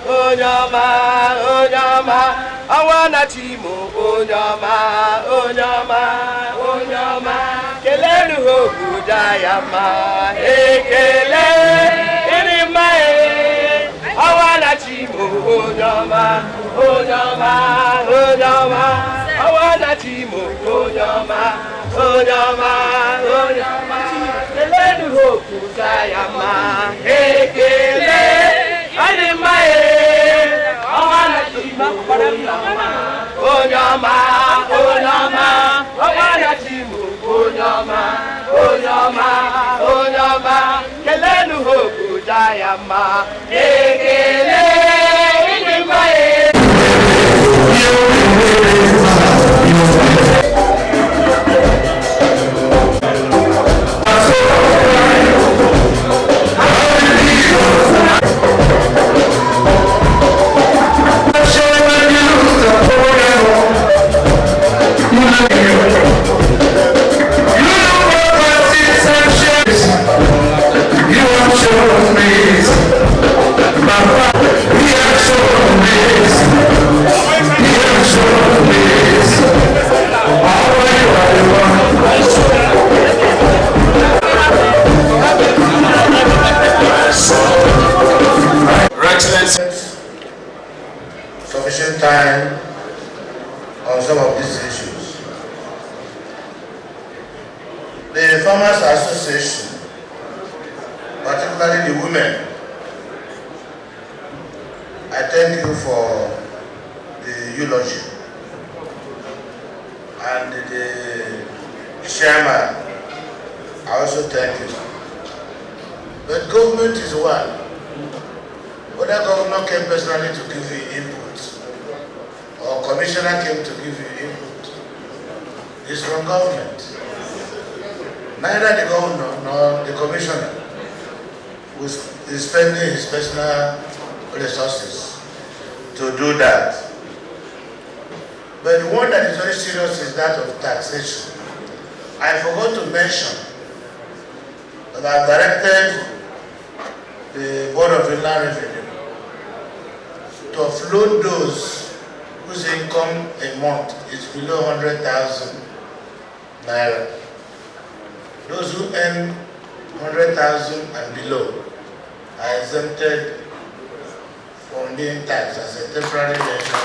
onyama, onyama, awana chimo, onyama, onyama, onyama, kelenu hoku jayama, ekele, irimae, awana chimo, onyama, onyama, onyama, awana chimo, onyama, onyama, onyama, kelenu hoku jayama, ekele, irimae, awana chimo, onyama, onyama, onyama, awana chimo, onyama, onyama, onyama, kelenu hoku jayama, ekele, irimae. Sufficient time on some of these issues. The Farmers Association, particularly the women, I thank you for the eulogy, and the chairman, I also thank you. But government is one. Whether governor came personally to give you input, or commissioner came to give you input, is from government. Neither the governor nor the commissioner is spending his personal resources to do that. But the one that is very serious is that of taxation. I forgot to mention that I directed the Board of Inland Revenue to offload those whose income a month is below 100,000 naira. Those who earn 100,000 and below are exempted from being taxed as a temporary measure.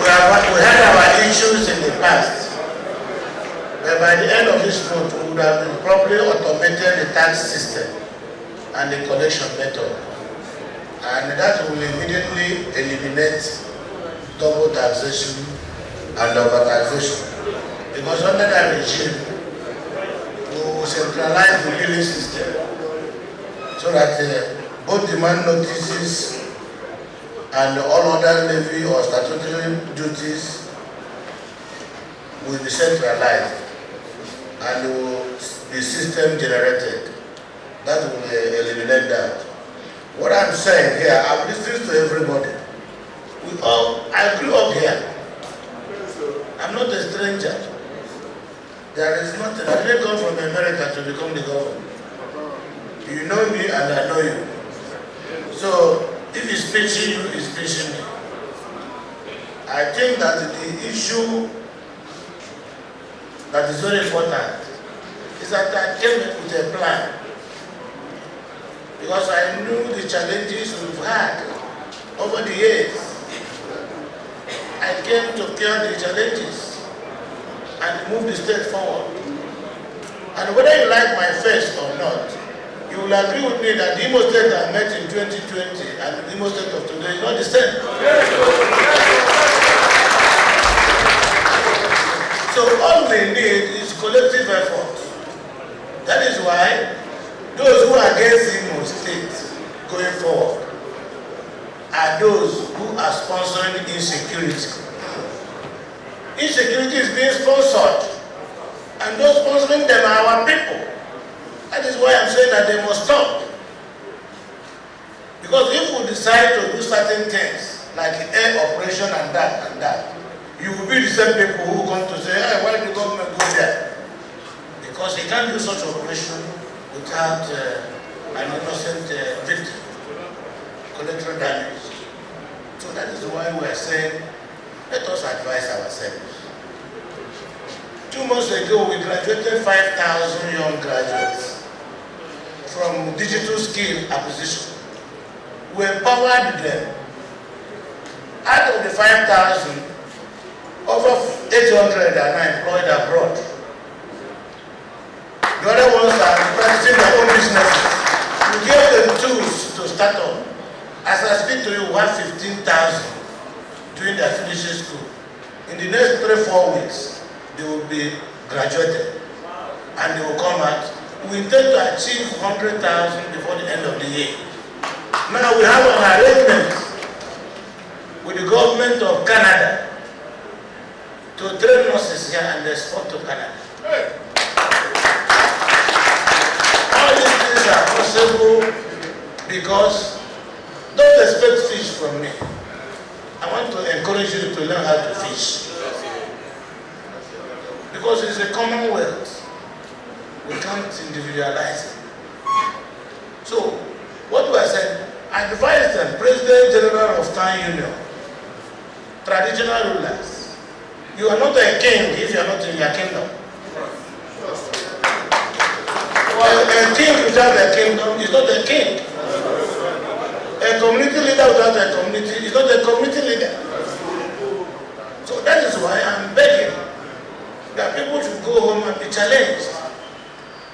We had our issues in the past. But by the end of this month, we would have probably automated the tax system and the collection method. And that will immediately eliminate double taxation and over-taxation. Because under that regime, we will centralize the billing system so that both demand notices and all other levy or statutory duties will be centralized and will be system generated. That will eliminate that. What I'm saying here, I've listened to everybody. I grew up here. I'm not a stranger. There is nothing. I didn't come from America to become the governor. You know me and I know you. So if he's pinching you, he's pinching me. I think that the issue that is very important is that I came with a plan, because I knew the challenges we've had over the years. I came to cure the challenges and move the state forward. And whether you like my face or not, you will agree with me that the Imo State I met in 2020 and the Imo State of today is not the same. So all we need is collective effort. That is why those who are against Imo State going forward are those who are sponsoring insecurity. Insecurity is being sponsored, and those sponsoring them are our people. That is why I'm saying that they must stop. Because if we decide to do certain things, like air operation and that, you will be the same people who come to say, hey, why did the government go there? Because he can't do such operation without an innocent victim, collateral damage. So that is why we are saying, let us advise ourselves. 2 months ago, we graduated 5,000 young graduates from digital skill acquisition. We empowered them. Out of the 5,000, over 800 are now employed abroad. The other ones are practicing their own businesses. We gave them tools to start up. As I speak to you, we have 15,000 during their finishing school. In the next 3-4 weeks, they will be graduated and they will come out. We intend to achieve 100,000 before the end of the year. Now we have an arrangement with the government of Canada to train nurses here and export to Canada. All these things are possible because don't expect fish from me. I want to encourage you to learn how to fish. Because it's a commonwealth. We can't individualize it. So, what do I say? I advise them, President General of Town Union, traditional rulers, you are not a king if you are not in your kingdom. Well, a king without a kingdom is not a king. A community leader without a community is not a community leader. So that is why I'm begging that people should go home and be challenged.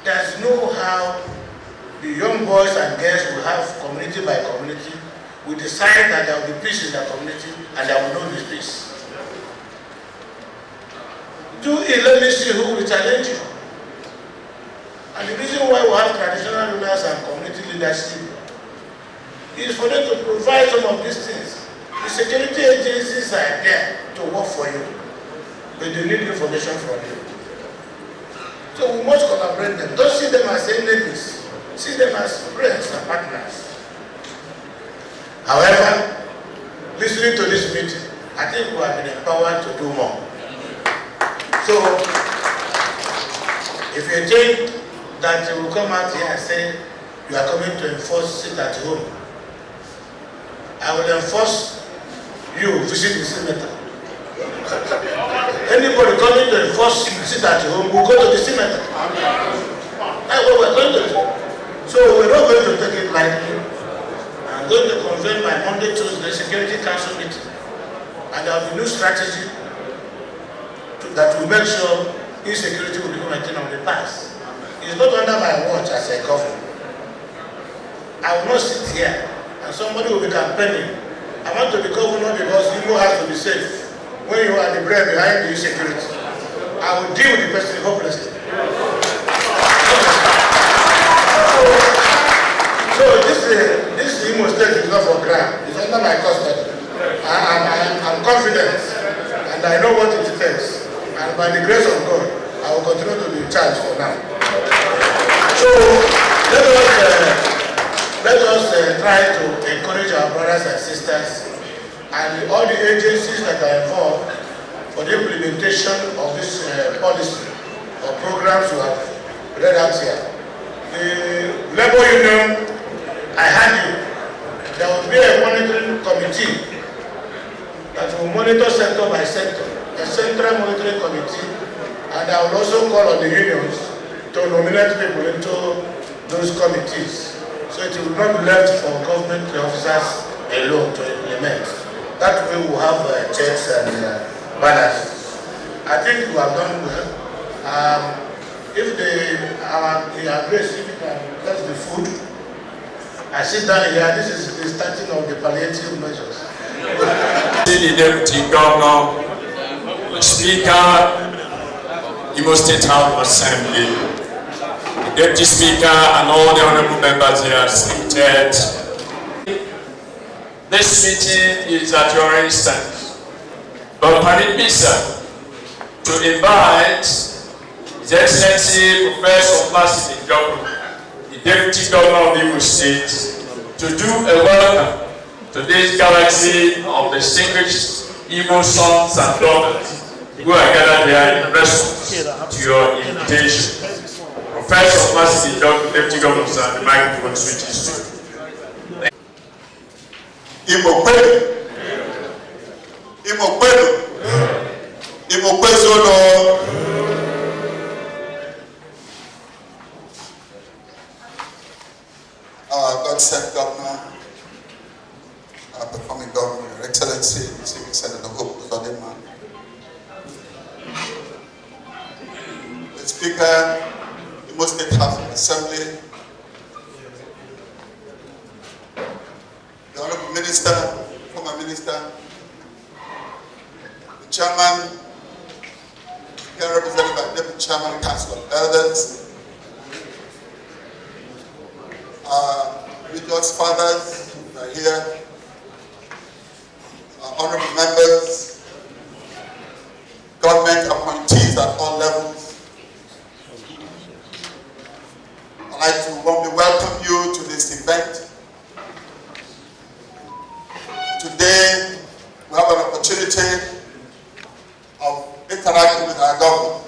There's no how the young boys and girls will have community by community. We decide that there will be peace in the community and there will not be peace. Do it, let me see who will challenge you. And the reason why we have traditional rulers and community leadership is for them to provide some of these things. The security agencies are there to work for you, but they need information from you. So we must collaborate them. Don't see them as enemies. See them as friends and partners. However, listening to this meeting, I think we have been empowered to do more. So, if you think that you will come out here and say you are coming to enforce sit at home, I will enforce you visit the cemetery. Anybody coming to enforce sit at home will go to the cemetery. That's what we're going to do. So we're not going to take it lightly. I'm going to convene my Monday, Tuesday Security Council meeting. And there will be new strategy that will make sure insecurity will become a thing of the past. It's not under my watch as a governor. I will not sit here and somebody will be campaigning. I want to be governor because Igbo has to be safe. When you are the brain behind the insecurity, I will deal with the person hopelessly. So this Imo State is not for crime. It's under my custody. I'm confident and I know what it takes. And by the grace of God, I will continue to be in charge for now. So let us try to encourage our brothers and sisters and all the agencies that are involved for the implementation of this policy or programs we have read out here. The labor union, I had you. There will be a monitoring committee that will monitor sector by sector, a central monitoring committee, and I will also call on the unions to nominate people into those committees. So it will not be left for government officers alone to implement. That way we will have checks and balances. I think we have done well. If the grace, if you can test the food, I sit down here, this is the starting of the palliative measures. The Deputy Governor, Speaker, Imo State House of Assembly, the Deputy Speaker and all the honorable members here seated. This meeting is at your instance, but permit me, sir, to invite His Excellency Professor Placid Njoku, the Deputy Governor of Imo State, to do a welcome to this galaxy of distinguished Imo sons and daughters who are gathered here in response to your invitation. Professor Masidi, Deputy Governor, sir, the microphone switches to. God sent Governor, performing Governor, Your Excellency, Civic Senator Uzodimma, the Speaker, the Imo State House of Assembly, the Honorable Minister, former Minister, the Chairman, here represented by Deputy Chairman, Council of Elders, religious fathers who are here, honorable members, government appointees at all levels. I'd like to warmly welcome you to this event. Today, we have an opportunity of interacting with our government.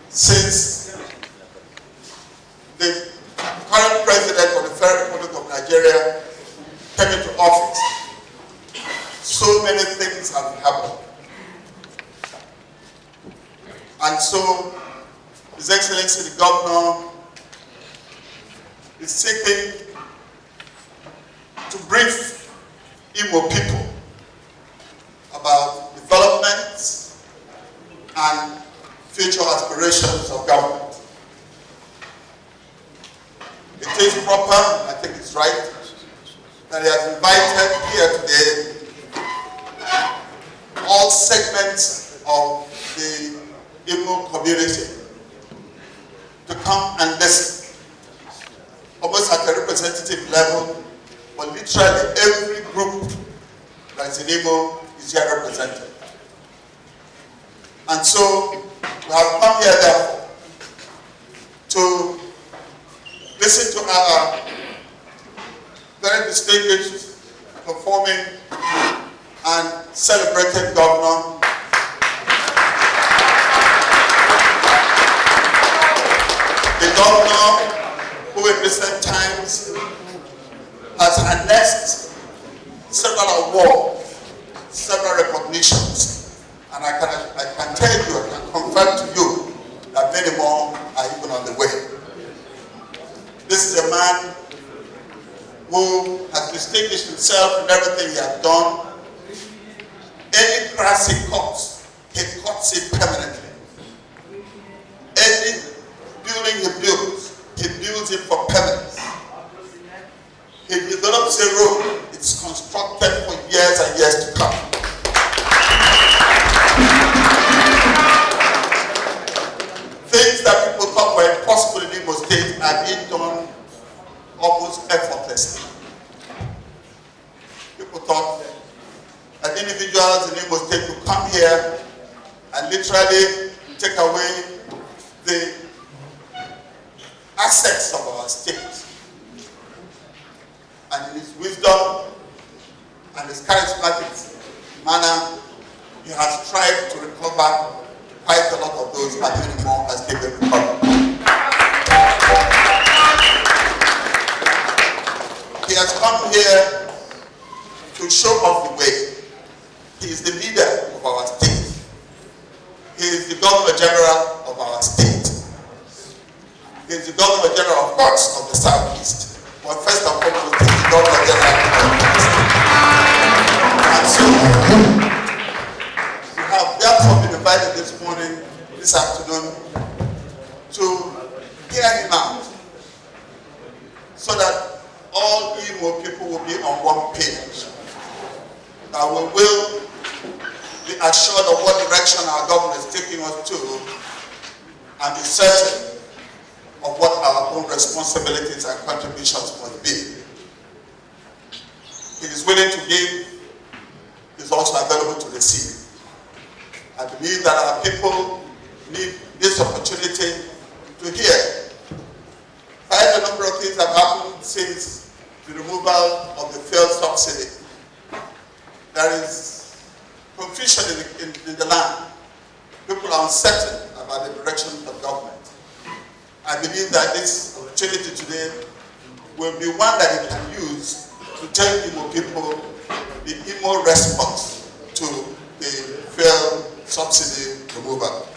Since the current president of the Federal Republic of Nigeria came into office, so many things have happened. And so, His Excellency the Governor is seeking to brief Imo people about development and future aspirations of government. It is proper, I think it's right, that he has invited here today all segments of the Imo community to come and listen, almost at a representative level, but literally every group that is in Imo is here represented. And so we have come here therefore to listen to our very distinguished, performing and celebrated governor, the governor who in recent times has annexed several awards, several recognitions, and I can tell you, I can confirm to you that many more are even on the way. This is a man who has distinguished himself in everything he has done. Any grass he cuts it permanently. Any building he builds it for permanence. He develops a road, it's constructed for years and years to come. Things that people thought were impossible in Imo State are being done almost effortlessly. People thought that individuals in Imo State could come here and literally take away the assets of our state. And in his wisdom and his charismatic manner, he has tried to recover quite a lot of those and many more as they will recover. He has come here to show us the way. He is the leader of our state. He is the Governor General of our state. He is the Governor General, of course, of the Southeast. But first and foremost, he is the Governor General of the Southeast. And so, we have therefore been invited this afternoon, to hear him out, so that all Imo people will be on one page. That we will be assured of what direction our government is taking us to, and be certain of what our own responsibilities and contributions must be. He is willing to give, he is also available to receive. I believe that our people need this opportunity to hear. Quite a number of things have happened since the removal of the fuel subsidy. There is confusion in the land. People are uncertain about the direction of I believe that this opportunity today will be one that you can use to tell Igbo people the Igbo response to the fuel subsidy removal.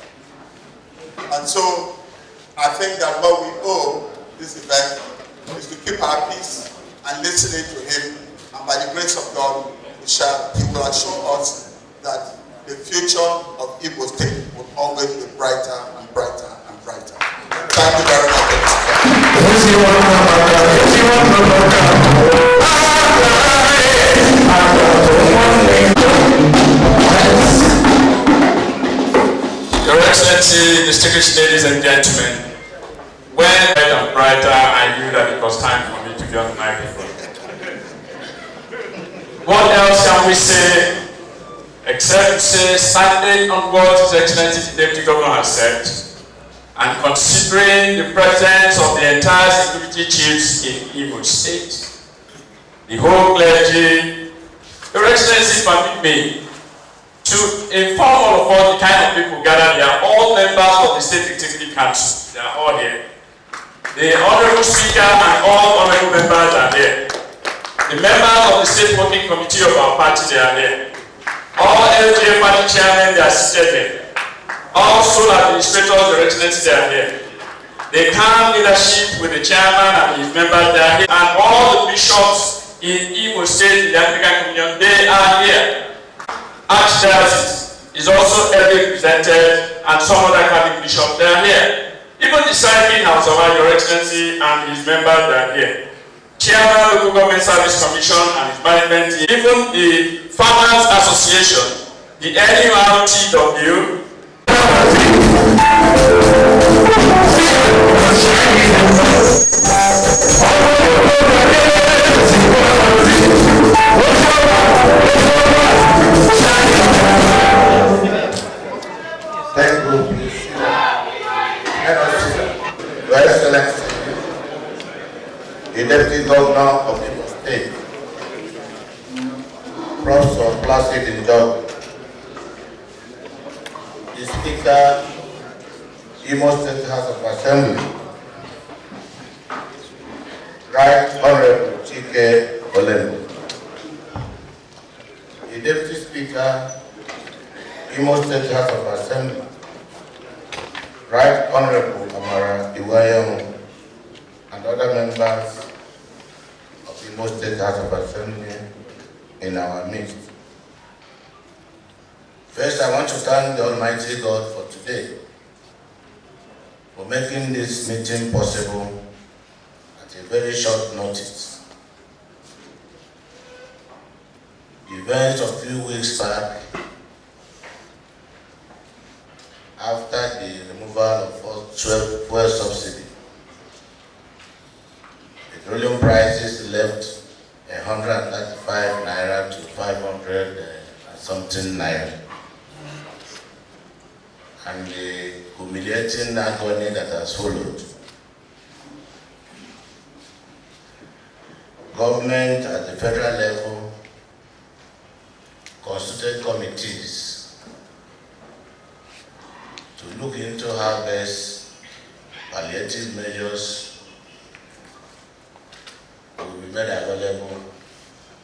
And so I think that what we owe this event is to keep our peace and listening to him, and by the grace of God, he will assure us that the future of Igbo State will always be brighter and brighter and brighter. Thank you very much. Your Excellency, distinguished ladies and gentlemen, when brighter and brighter, I knew that it was time for me to be on the microphone. What else can we say except say, standing on what His Excellency the Deputy Governor has said, and considering the presence of the entire security chiefs in Imo State, the whole clergy, Your Excellency, permit me to inform all of us the kind of people gathered here. All members of the State Executive Council, they are all here. The Honorable Speaker and all honorable members are here. The members of the State Working Committee of our party, they are here. All LGA party chairmen, they are seated here. All sole administrators, Your Excellency, they are here. The CAM leadership with the chairman and his members, they are here. And all the bishops in Imo State, in the African Communion, they are here. Archdiocese is also heavily represented, and some other Catholic bishops, they are here. Even the Cycling House of Your Excellency and his members, they are here. Chairman of the Local Government Service Commission and his management team, even the Farmers Association, the NURTW, Thank you. Let us see. Your Excellency, the Deputy Governor of Imo State, Professor Placid Njok, the Speaker, Imo State House of Assembly, Right Honorable Chike Olembo, the Deputy Speaker, Imo State House of Assembly, Right Honorable Amara Iwayamu, and other members of the Imo State House of Assembly in our midst. First, I want to thank the Almighty God for today, for making this meeting possible at a very short notice. The events a few weeks back, after the removal of fuel subsidy, petroleum prices left 135 naira to 500 and something naira. And the humiliating agony that has followed. Government at the federal level constituted committees to look into how best palliative measures will be made available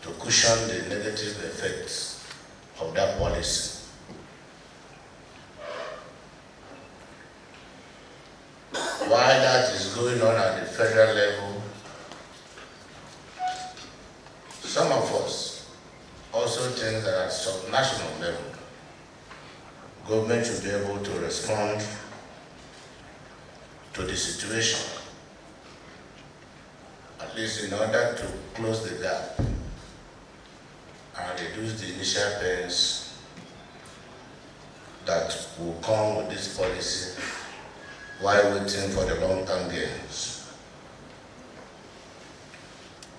to cushion the negative effects of that policy. While that is going on at the federal level, some of us also think that at sub-national level, government should be able to respond to the situation, at least in order to close the gap and reduce the initial pains that will come with this policy while waiting for the long-term gains.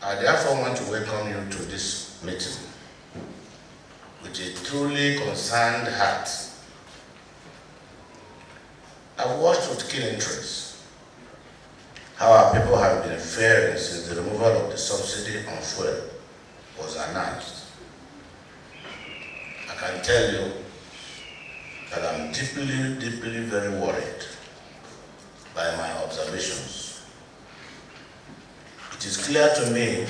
I therefore want to welcome you to this meeting with a truly concerned heart. I've watched with keen interest how our people have been faring since the removal of the subsidy on fuel was announced. I can tell you that I'm deeply, deeply very worried by my observations. It is clear to me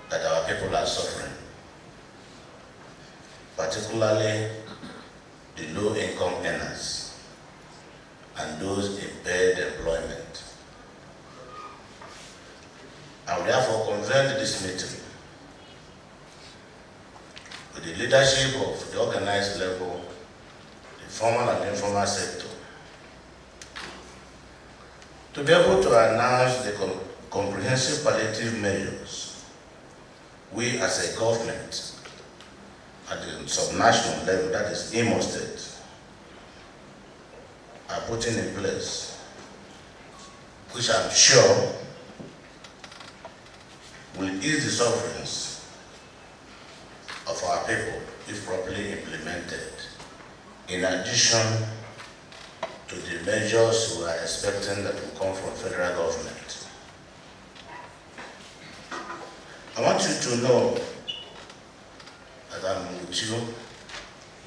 that our people are suffering, particularly the low-income earners and those in paid employment. I will therefore convene this meeting with the leadership of the organized level, the formal and informal sector, to be able to announce the comprehensive palliative measures we as a government at the subnational level, that is Imo State, are putting in place, which I'm sure will ease the sufferings of our people if properly implemented, in addition to the measures we are expecting that will come from federal government. I want you to know that I'm with you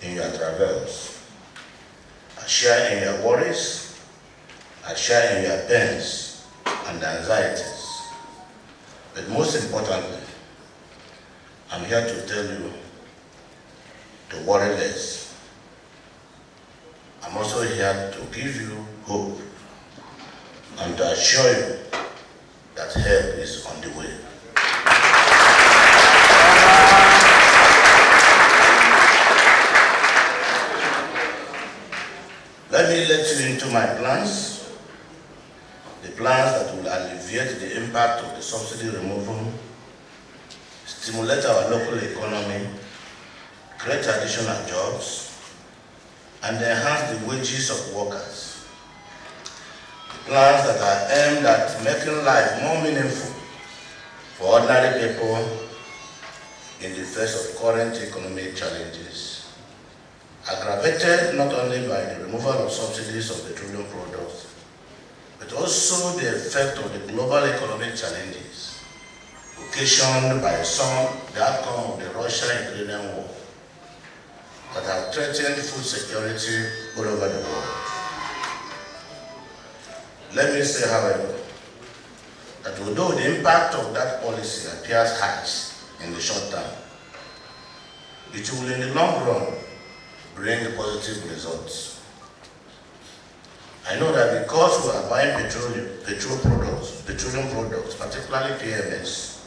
in your travels. I share in your worries, I share in your pains and anxieties. But most importantly, I'm here to tell you to worry less. I'm also here to give you hope and to assure you that help is on the way. Let me let you into my plans, the plans that will alleviate the impact of the subsidy removal, stimulate our local economy, create additional jobs, and enhance the wages of workers. The plans that are aimed at making life more meaningful for ordinary people in the face of current economic challenges, aggravated not only by the removal of subsidies of petroleum products, but also the effect of the global economic challenges occasioned by the outcome of the Russia-Ukrainian war that have threatened food security all over the world. Let me say, however, that although the impact of that policy appears harsh in the short term, it will in the long run bring positive results. I know that because we are buying petroleum products, particularly PMS,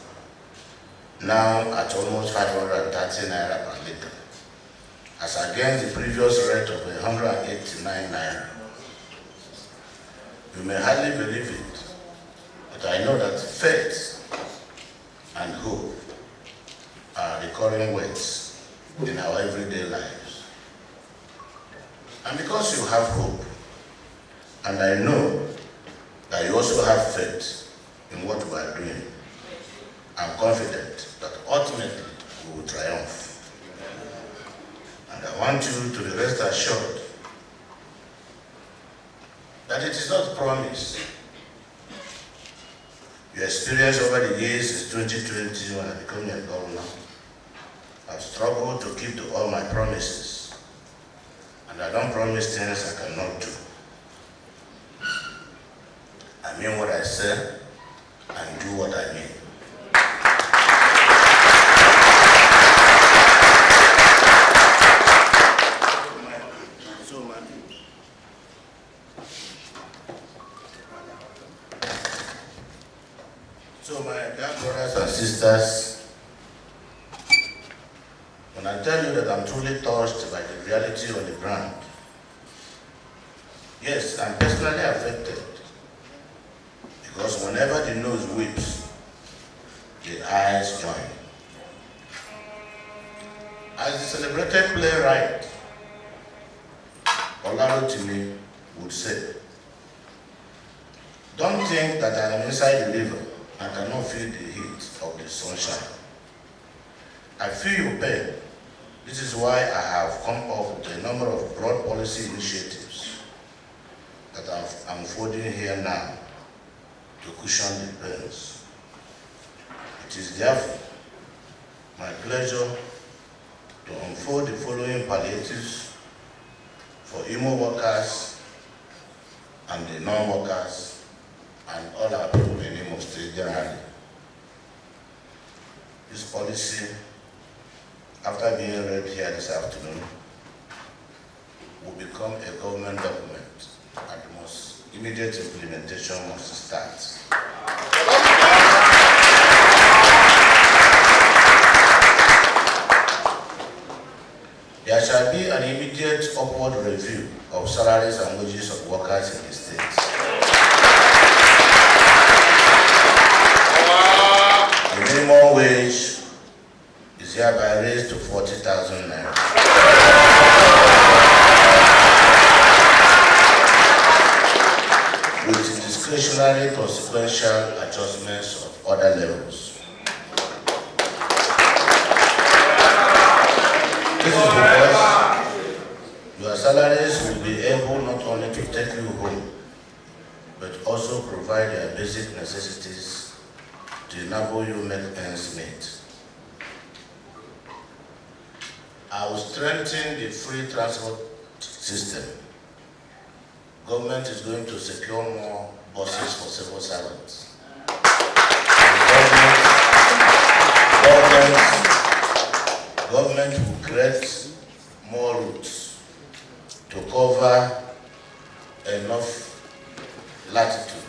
now at almost 530 naira per litre, as against the previous rate of 189 naira. You may hardly believe it, but I know that faith and hope are recurring words in our everyday lives. And because you have hope, and I know that you also have faith in what we are doing, I'm confident that ultimately we will triumph. And I want you to be rest assured that it is not promise. Your experience over the years since 2020 when I became a governor, I've struggled to keep to all my promises. And I don't promise things I cannot do. I mean what I say and do what I mean. So my dear brothers and sisters, when I tell you that I'm truly touched by the reality on the ground, yes, I'm personally affected, because whenever the nose weeps, the eyes join. As the celebrated playwright Olarotimi would say, don't think that I am inside the river and cannot feel the heat of the sunshine. I feel your pain. This is why I have come up with a number of broad policy initiatives that I'm unfolding here now to cushion the pains. It is therefore my pleasure to unfold the following palliatives for Imo workers and the non-workers and all our people in Imo State generally. This policy, after being read here this afternoon, will become a government document, and the most immediate implementation must start. There shall be an immediate upward review of salaries and wages of workers in the state. The minimum wage is hereby raised to 40,000 naira. With discretionary consequential adjustments of other levels. This is because your salaries will be able not only to take you home, but also provide your basic necessities to enable you make ends meet. I will strengthen the free transport system. Government is going to secure more buses for civil servants. Government will create more routes to cover enough latitude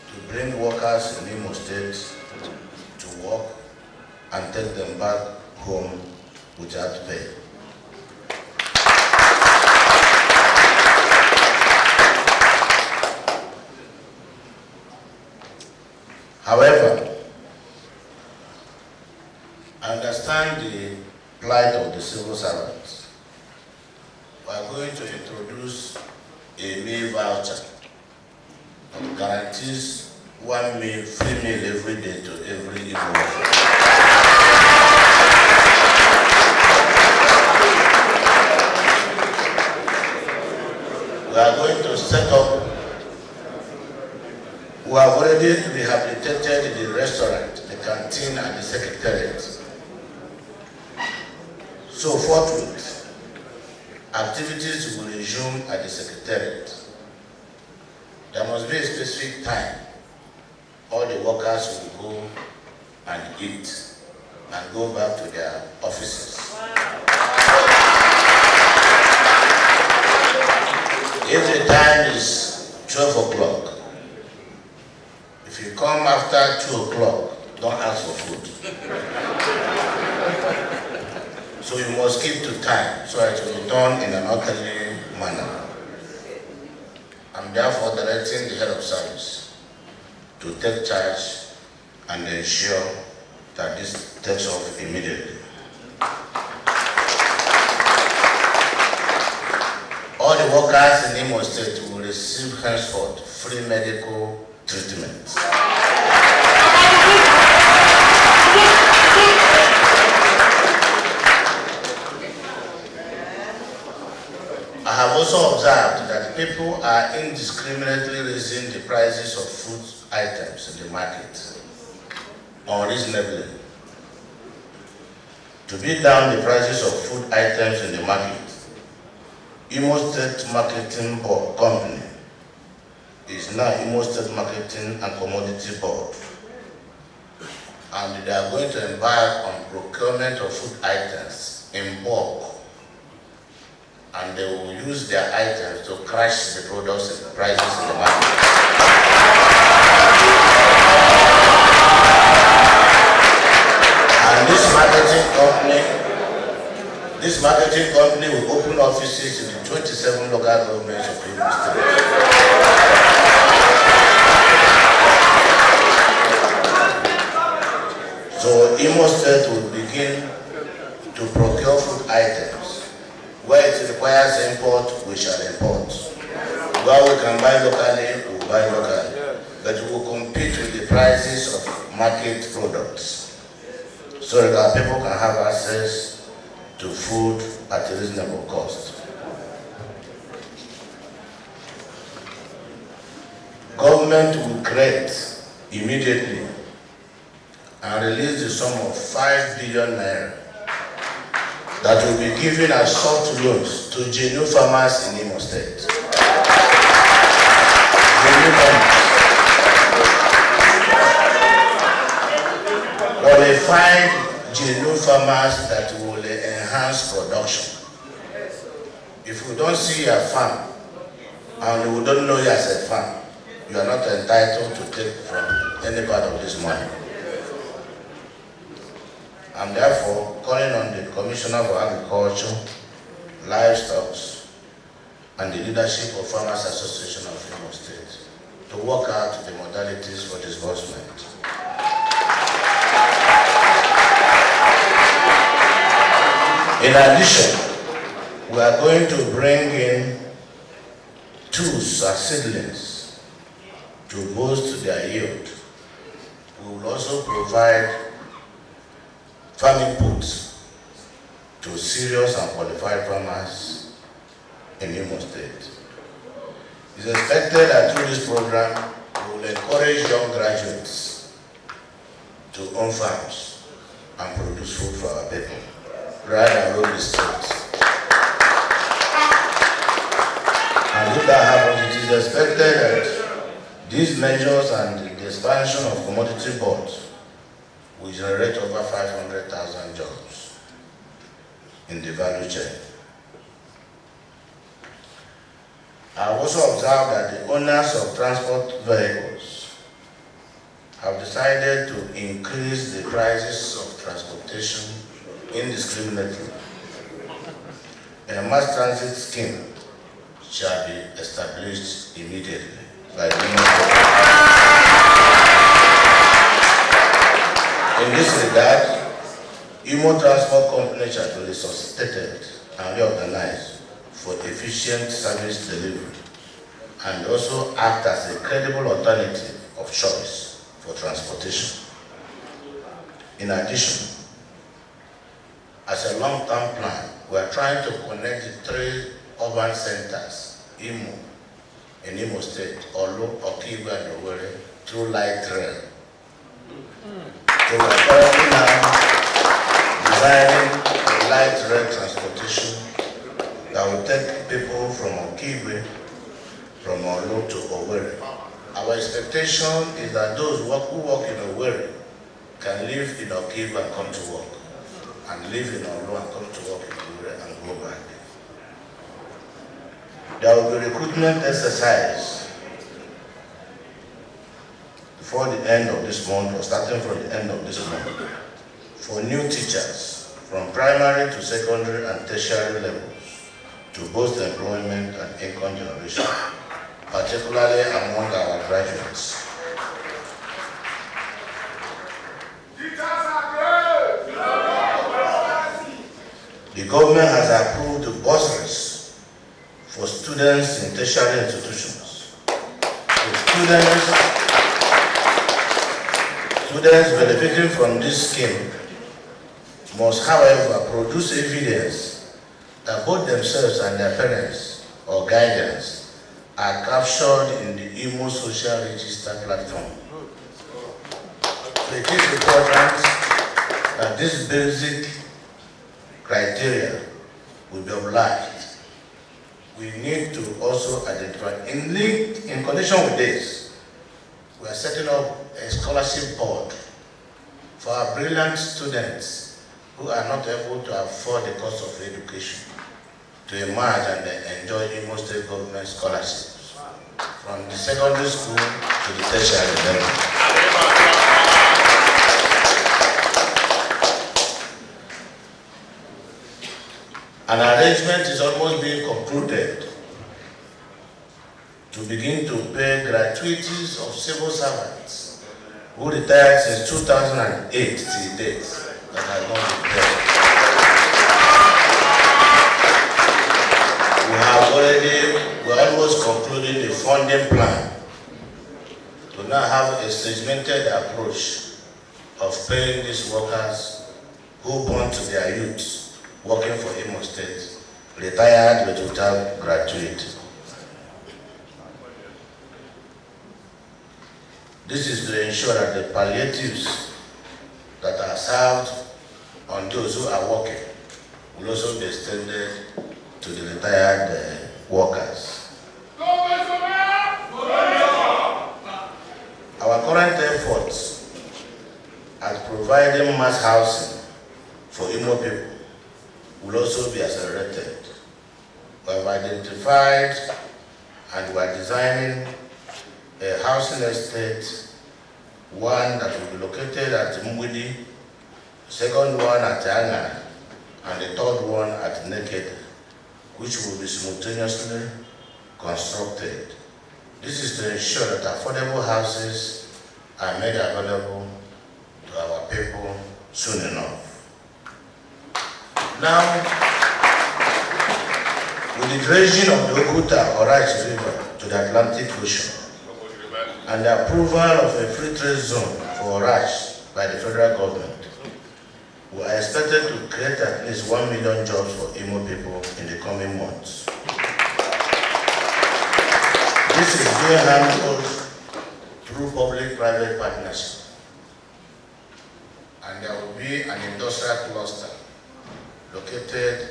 to bring workers in Imo State to work and take them back home without pay. However, I understand the plight of the civil servants. We are going to introduce a meal voucher that guarantees 1 meal, free meal every day to every Igbo worker. We are going to set up, we have already rehabilitated the restaurant, the canteen and the secretariat. So forthwith, activities will resume at the secretariat. There must be a specific time. All the workers will go and eat and go back to their offices. If the time is 12 o'clock, if you come after 2 o'clock, don't ask for food. So you must keep to time, so it will be done in an orderly manner. I'm therefore directing the head of service to take charge and ensure that this takes off immediately. All the workers in Imo State will receive henceforth free medical treatment. I have also observed that people are indiscriminately raising the prices of food items in the market unreasonably. To beat down the prices of food items in the market, Imo State Marketing Board Company is now Imo State Marketing and Commodity Board, and they are going to embark on procurement of food items in bulk, and they will use their items to crash the products and prices in the market. And this marketing company will open offices in the 27 local governments of Imo State. So Imo State will begin to procure food items. Where it requires import, we shall import. Where we can buy locally, we will buy locally. But we will compete with the prices of market products so that our people can have access to food at a reasonable cost. Government will create immediately and release the sum of 5 billion naira that will be given as soft loans to genuine farmers in Imo State. Qualified genuine farmers that will enhance production. If you don't see a farm and you don't know you as a farm, you are not entitled to take from any part of this money. I'm therefore calling on the Commissioner for Agriculture, Livestock, and the leadership of Farmers Association of Imo State to work out the modalities for disbursement. In addition, we are going to bring in tools and seedlings to boost their yield. We will also provide farming inputs to serious and qualified farmers in Imo State. It's expected that through this program, we will encourage young graduates to own farms and produce food for our people, rather than roll the streets. And if that happens, it is expected that these measures and the expansion of commodity boards will generate over 500,000 jobs in the value chain. I also observed that the owners of transport vehicles have decided to increase the prices of transportation indiscriminately. A mass transit scheme shall be established immediately by the Ministry. In this regard, Imo Transport Company shall be resuscitated and reorganized for efficient service delivery and also act as a credible alternative of choice for transportation. In addition, as a long-term plan, we are trying to connect the 3 urban centers, in Imo State, Olu, Okigwe, and Owerri, through light rail. So we are currently now designing a light rail transportation that will take people from Okigwe, from Olu to Owerri. Our expectation is that those who work in Owerri can live in Okigwe and come to work, and live in Olu and come to work in Owerri and go back. There will be recruitment exercise before the end of this month, or starting from the end of this month, for new teachers from primary to secondary and tertiary levels to boost employment and income generation, particularly among our graduates. The government has approved the bursaries for students in tertiary institutions. Students benefiting from this scheme must, however, produce evidence that both themselves and their parents or guardians are captured in the Imo Social Register platform. So it is important that this basic criteria will be obliged. We need to also identify, in connection with this, we are setting up a scholarship board for our brilliant students who are not able to afford the cost of education to emerge and enjoy Imo State government scholarships from the secondary school to the tertiary level. An arrangement is almost being concluded to begin to pay gratuities of civil servants who retired since 2008 till date that have not been paid. We're almost concluding the funding plan to now have a segmented approach of paying these workers who born to their youth working for Imo State, retired but without gratuity. This is to ensure that the palliatives that are served on those who are working will also be extended to the retired workers. current efforts at providing mass housing for Imo people will also be accelerated. We have identified and we are designing a housing estate, one that will be located at Mwidi, second one at Anga, and the third one at Naked, which will be simultaneously constructed. This is to ensure that affordable houses are made available to our people soon enough. Now, with the dredging of the Oguta or Rice River to the Atlantic Ocean and the approval of a free trade zone for rice by the federal government, we are expected to create at least 1 million jobs for Imo people in the coming months. This is being handled through public-private partnership, and there will be an industrial cluster located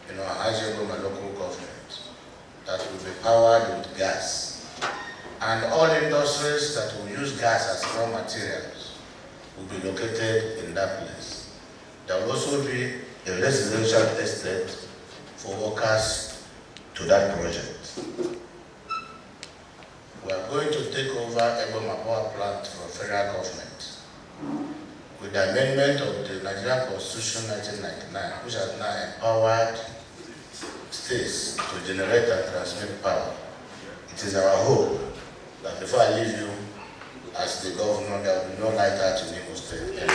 in our Uzodimma local government that will be powered with gas, and all industries that will use gas as raw materials will be located in that place. There will also be a residential estate for workers to that project. We are going to take over Eboma power plant from federal government with the amendment of the Nigerian Constitution 1999, which has now empowered states to generate and transmit power. It is our hope that before I leave you as the governor, there will be no light out in Imo State.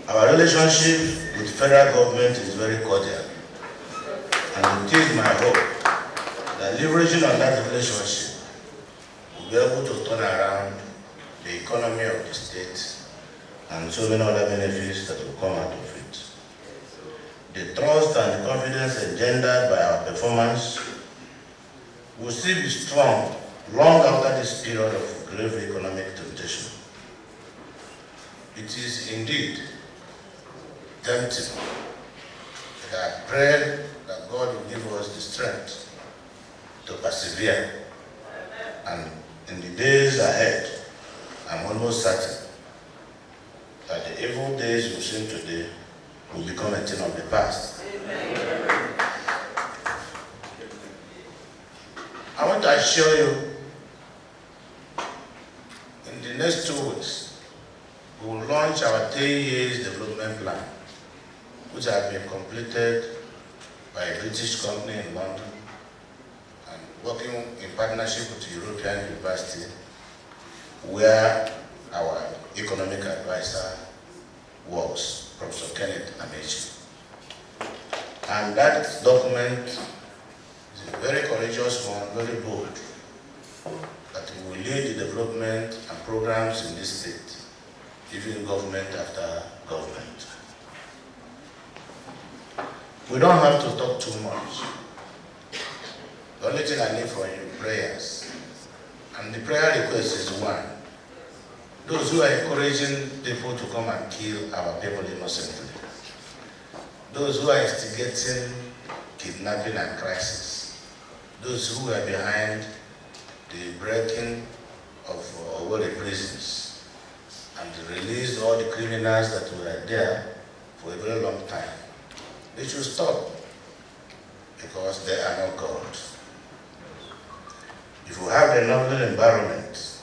Our relationship with federal government is very cordial, and it is my hope that leveraging on that relationship will be able to turn around the economy of the state and so many other benefits that will come out of it. The trust and the confidence engendered by our performance will still be strong long after this period of grave economic temptation. It is indeed tempting, but I pray that God will give us the strength to persevere, and in the days ahead, I'm almost certain that the evil days we've seen today will become a thing of the past. Amen. I want to assure you, in the next 2 weeks, we will launch our 10 years development plan, which has been completed by a British company in London and working in partnership with the European University, where our economic advisor works, Professor Kenneth Amechi. And that document is a very courageous one, very bold, that will lead the development and programs in this state, even government after government. We don't have to talk too much. The only thing I need from you, prayers. And the prayer request is one. Those who are encouraging people to come and kill our people innocently. Those who are instigating kidnapping and crisis. Those who are behind the breaking of Owerri prisons and released all the criminals that were there for a very long time. They should stop, because they are not God. If we have a novel environment,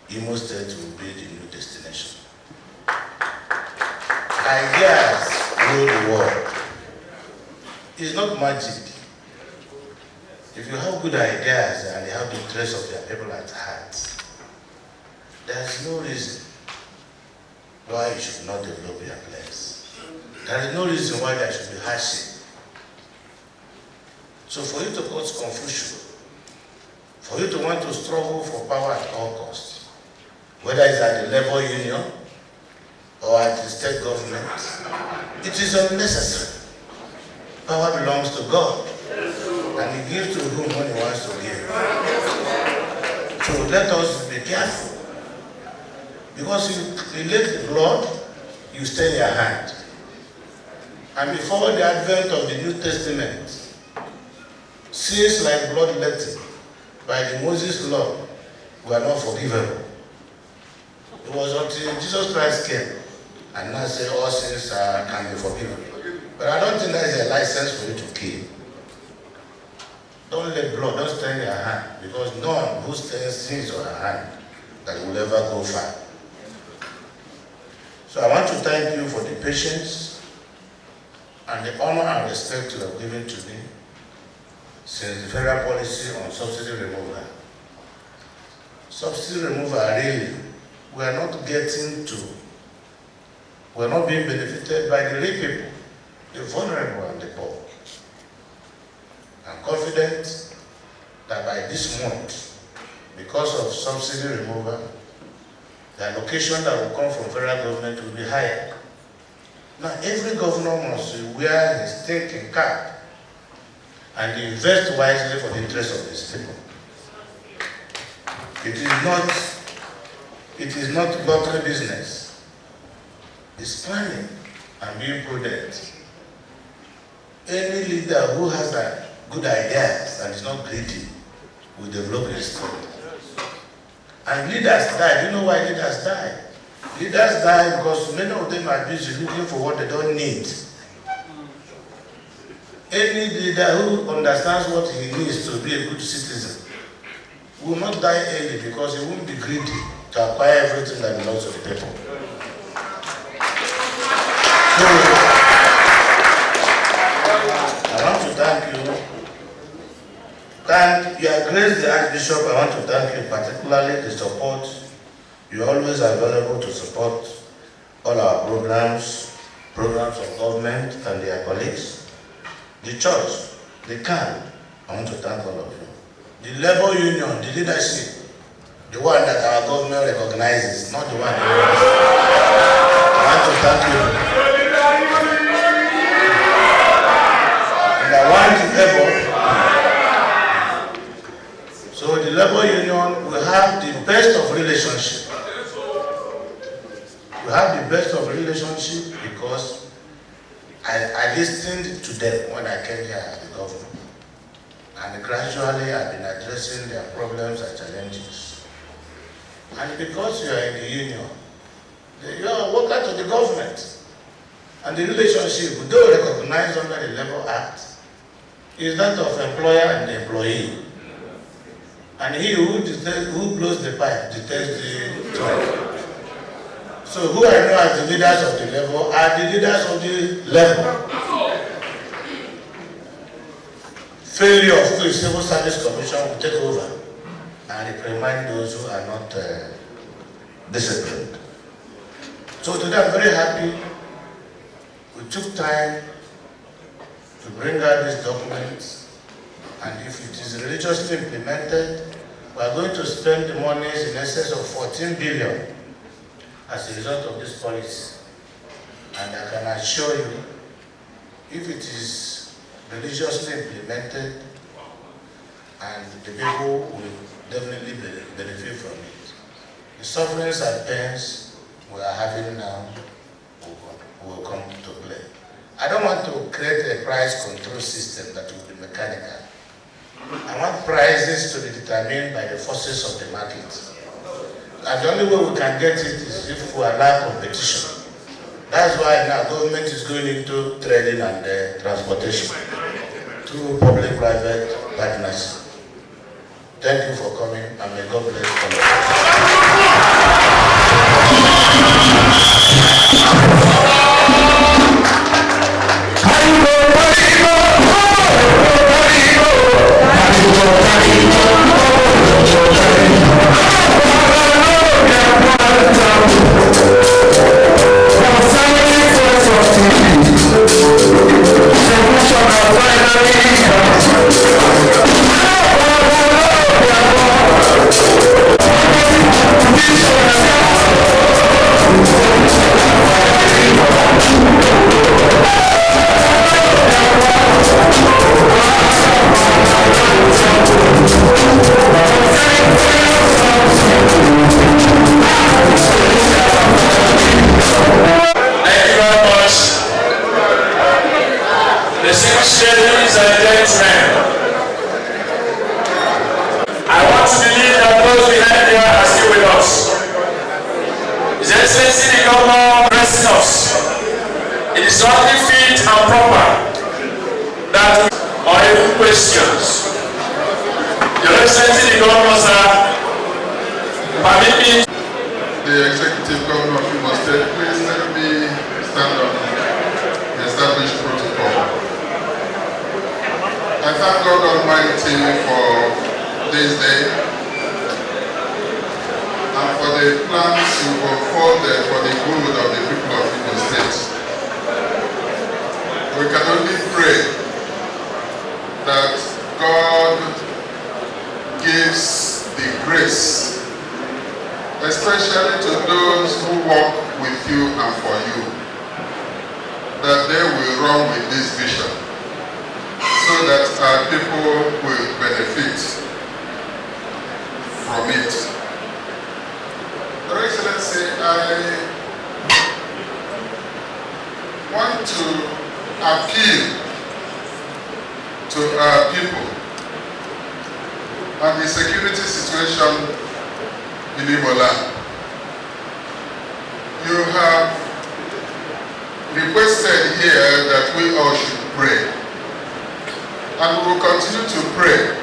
Imo State will be the new destination. Ideas rule the world. It's not magic. If you have good ideas and you have the interest of your people at heart, there's no reason why you should not develop your place. There is no reason why there should be hardship. So for you to cause confusion, for you to want to struggle for power at all costs, whether it's at the labor union or at the state government, it is unnecessary. Power belongs to God, and He gives to whom He wants to give. So let us be careful, because you let the blood, you stain your hand. And before the advent of the New Testament, sins like bloodletting by the Moses law were not forgivable. It was until Jesus Christ came and now say all sins can be forgiven. But I don't think that is a license for you to kill. Don't let blood, don't stain your hand, because no one who stains sins on her hand that will ever go far. So I want to thank you for the patience and the honor and respect you have given to me since the federal policy on subsidy removal. Subsidy removal, really, we are not getting to, we are not being benefited by the real people, the vulnerable and the poor. I'm confident that by this month, because of subsidy removal, the allocation that will come from federal government will be higher. Now, every governor must wear his thinking cap and invest wisely for the interest of his people. It is not lottery business. It's planning and being prudent. Any leader who has good ideas and is not greedy will develop his strength. And leaders die. You know why leaders die? Leaders die because many of them are busy looking for what they don't need. Any leader who understands what he needs to be a good citizen will not die early because he won't be greedy to acquire everything that belongs to the people. So, I want to thank you. Thank Your Grace the Archbishop. I want to thank you particularly the support. You're always available to support all our programs of government and their colleagues. The church, the CAN, I want to thank all of you. The labor union, the leadership, the one that our government recognizes, not the one that I want to thank you. And I want to labor. So the labor union will have the best of relationship. We have the best of relationship because I listened to them when I came here as the governor. And gradually I've been addressing their problems and challenges. And because you are in the union, you are a worker to the government. And the relationship, though recognized under the Labour Act, is that of employer and employee. And he who blows the pipe detects the truck. So who I know as the leaders of the level are the leaders of the level. Failure of the Civil Service Commission will take over and reprimand those who are not disciplined. So today I'm very happy we took time to bring out these documents, and if it is religiously implemented, we are going to spend the monies in excess of 14 billion as a result of this policy. And I can assure you, if it is religiously implemented, and the people will definitely benefit from it. The sufferings and pains we are having now will come to play. I don't want to create a price control system that will be mechanical. I want prices to be determined by the forces of the market. And the only way we can get it is if we allow competition. That's why now government is going into trading and transportation through public-private partnership. Thank you for coming, and may God bless all of you. exactly fit and proper that or even questions. Your Excellency the Governor, sir, permit me. The Executive Governor of Imo State, please let me stand on the established protocol. I thank God Almighty for this day and for the plans you unfolded for the good of the people of Imo State. We can only pray that God gives the grace, especially to those who work with you and for you, that they will run with this vision so that our people will benefit from it. Your Excellency, I want to appeal to our people and the security situation in Igbo land. You have requested here that we all should pray, and we will continue to pray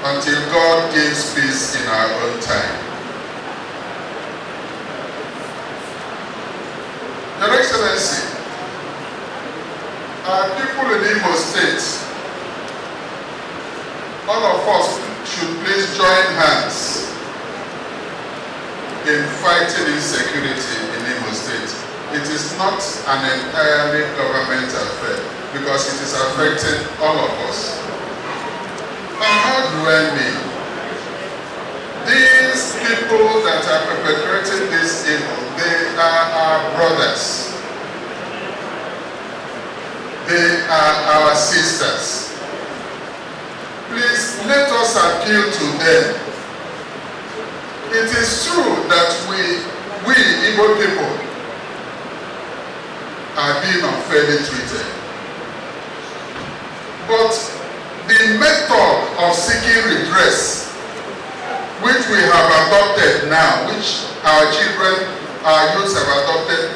until God gives peace in our own time. Your Excellency, our people in Imo State, all of us should please join hands in fighting insecurity in Imo State. It is not an entirely government affair because it is affecting all of us. And how do I mean? These people that are perpetrating this evil, they are our brothers. They are our sisters. Please let us appeal to them. It is true that we Igbo people are being unfairly treated. But the method of seeking redress, which we have adopted now, which our children, our youths have adopted,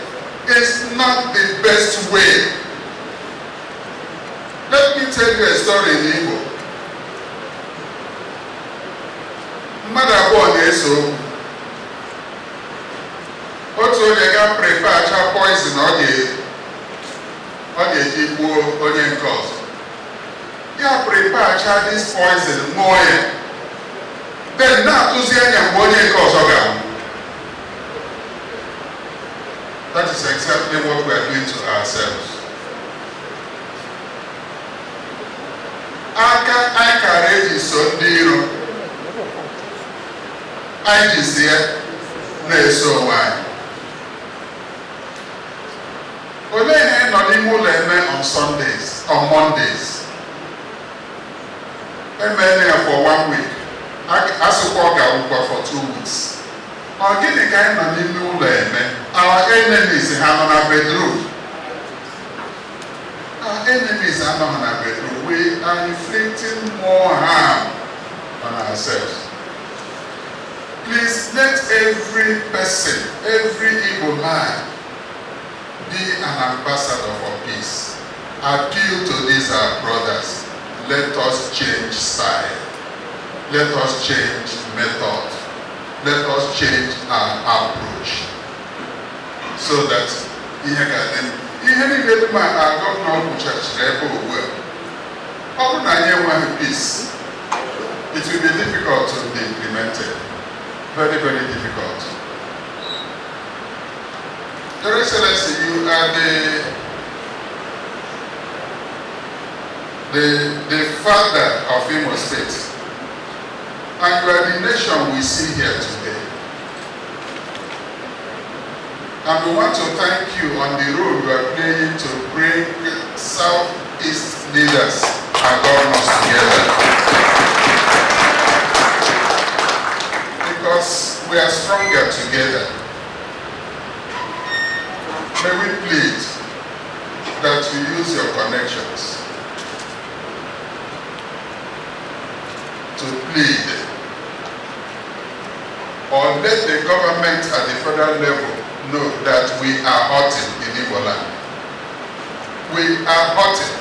is not the best way. Let me tell you a story in Igbo. Mmadụ abụọ na-eso otu onye ga-prepacha poison ọ ga-eji gbuo onye nke ọzọ. Ya prepacha this poison ṅụọ ya, then na-atụzi anya mgbe onye nke ọzọ ga-anwụ. That is exactly what we are doing to ourselves. Aka anyị kara eji so ndị iro, anyị jizie na-eso onwe anyị. Olee ihe nọ n'ime ụlọ eme on Mondays? Ememe ya for 1 week. Asịkwa ọ ga-awụkwa for 2 weeks. Ọ gịnị ka anyị nọ n'ime ụlọ eme? Our enemies ha nọ na bedroom. Our enemies are not on our bedroom. We are inflicting more harm on ourselves. Please let every person, every Igbo man be an ambassador for peace. Appeal to these our brothers. Let us change style. Let us change method. Let us change our approach. So that ihe niile dị ma gọvanọ kwuchachiri ebe ugbu a, ọ bụrụ na anyị enweghị peace, it will be difficult to be implemented. Very, very difficult. Your Excellency, you are the father of Imo State, and you are the nation we see here today. And we want to thank you on the role you are playing to bring Southeast leaders and governors together. Because we are stronger together. May we plead that you use your connections to plead, or let the government at the federal level know that we are hurting in Igbo land. we are hurting.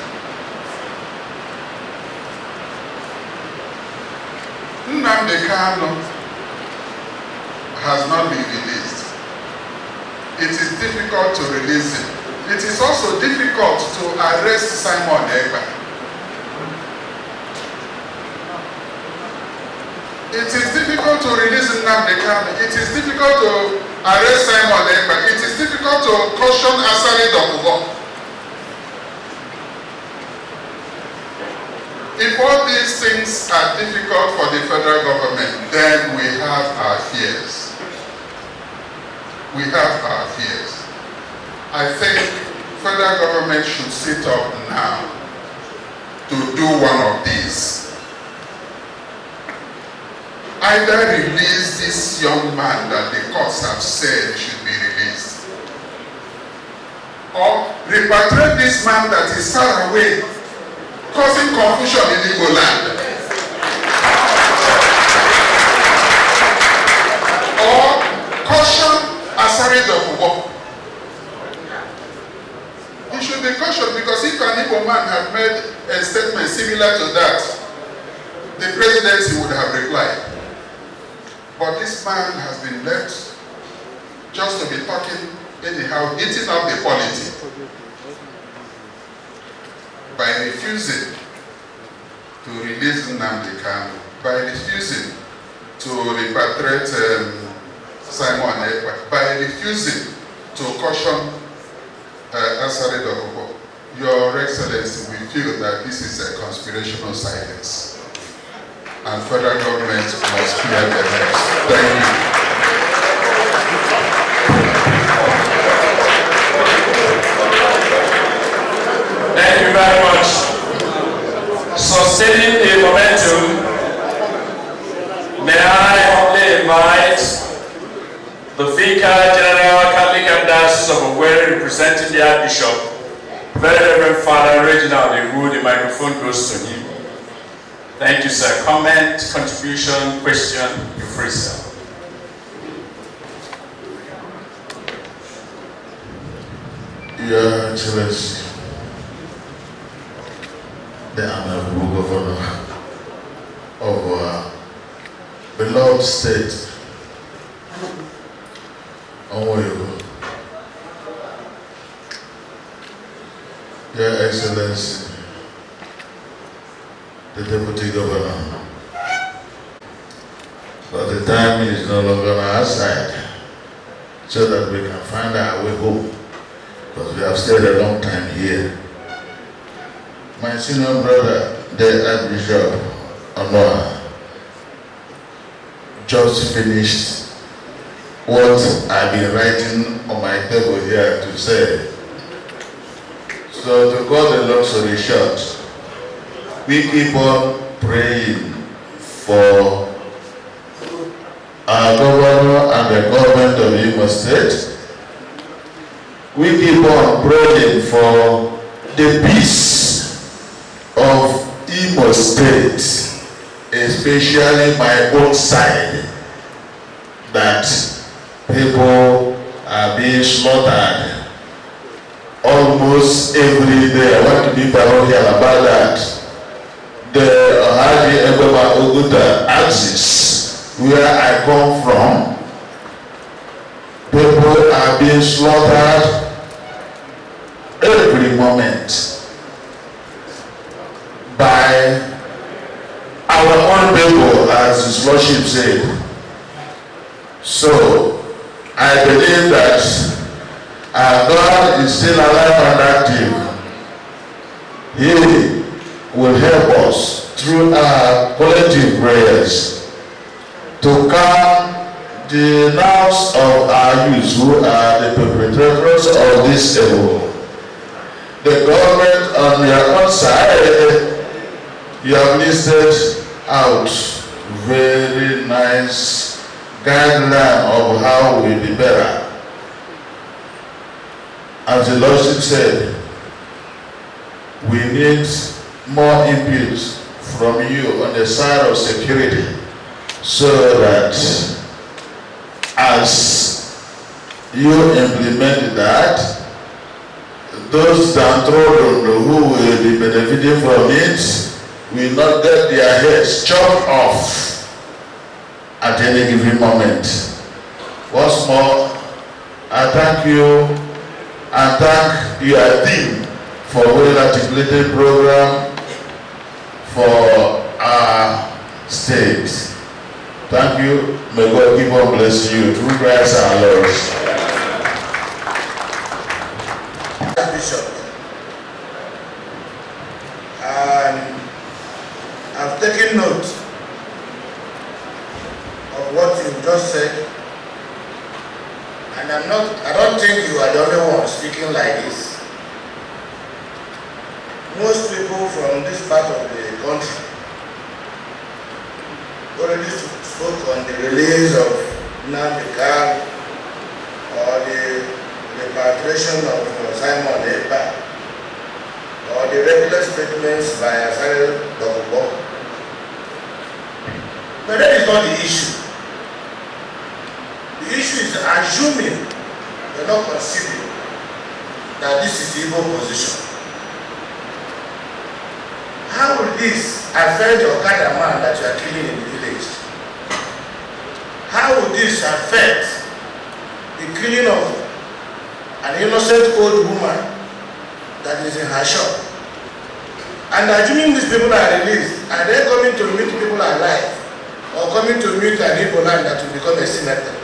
Nnamdi Kanu has not been released. It is difficult to release him. It is also difficult to arrest Simon Ekpa. It is difficult to release Nnamdi Kanu. It is difficult to arrest Simon Ekpa. It is difficult to caution Asari Dokubo. If all these things are difficult for the federal government, then we have our fears. We have our fears. I think federal government should sit up now to do one of these. Either release this young man that the courts have said should be released, or repatriate this man that is far away, causing confusion in Igbo land. Or caution Asari Dokubo. He should be cautioned, because if an Igbo man had made a statement similar to that, the presidency would have replied. But this man has been left just to be talking anyhow, eating up the polity, by refusing to release Nnamdi Kanu, by refusing to repatriate Simon Ekpa, by refusing to caution Asari Dokubo. Your Excellency, we feel that this is a conspirational silence, and federal government must clear the heads. Thank you. Thank you very much. Sustaining the momentum, may I humbly invite the Vicar General Catholic Diocese of Owerri, representing the Archbishop, Very Reverend Father Reginald Iwu. The microphone goes to him. Thank you, sir. Comment, contribution, question, you free, sir. Your Excellency, the Honorable Governor of our beloved state, Owerri, Your Excellency, the Deputy Governor, but the time is no longer on our side, so that we can find our way home, because we have stayed a long time here. My senior brother, the Archbishop Anoa, just finished what I've been writing on my table here to say. So to cut the long story short, we keep on praying for our governor and the government of Imo State. We keep on praying for the peace of Imo State, especially my own side, that people are being slaughtered almost every day. I want to be parochial about that. The Haji Ebeba Oguta axis, where I come from, people are being slaughtered every moment by our own people, as His Lordship said. So I believe that our God is still alive and active. He will help us through our collective prayers to calm the nerves of our youth who are the perpetrators of this evil. The government on their own side, you have listed out very nice guideline of how we be better. As the Lordship said, we need more input from you on the side of security, so that as you implement that, those downtrodden who will be benefiting from it will not get their heads chopped off at any given moment. Once more, I thank you and thank your team for a well-articulated program for our state. Thank you. May God keep on blessing you through Christ our Lord. Bishop, and I've taken note of what you just said, and I don't think you are the only one speaking like this. Most people from this part of the country already spoke on the release of Nnamdi or the repatriation of Simon Ekpa, or the regular statements by Asare Dogobo. But that is not the issue. The issue is assuming you're not considering that this is the Igbo position. How will this affect the Okada man that you are killing in the village? How will this affect the killing of an innocent old woman that is in her shop? And assuming these people are released, are they coming to meet people alive or coming to meet an Igbo land that will become a senator?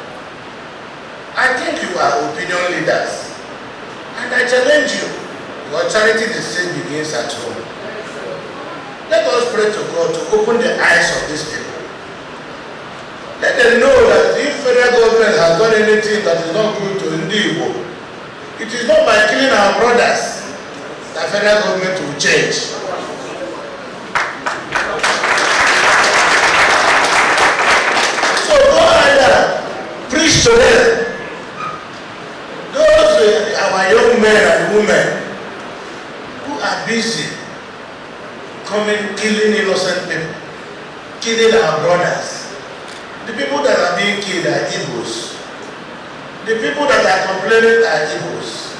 I think you are opinion leaders, and I challenge you. Your charity, the same begins at home. Let us pray to God to open the eyes of these people. Let them know that if federal government has done anything that is not good to Ndi Igbo, it is not by killing our brothers that federal government will change. So go ahead, preach to them. Those our young men and women who are busy killing innocent people, killing our brothers. The people that are being killed are Igbos. The people that are complaining are Igbos.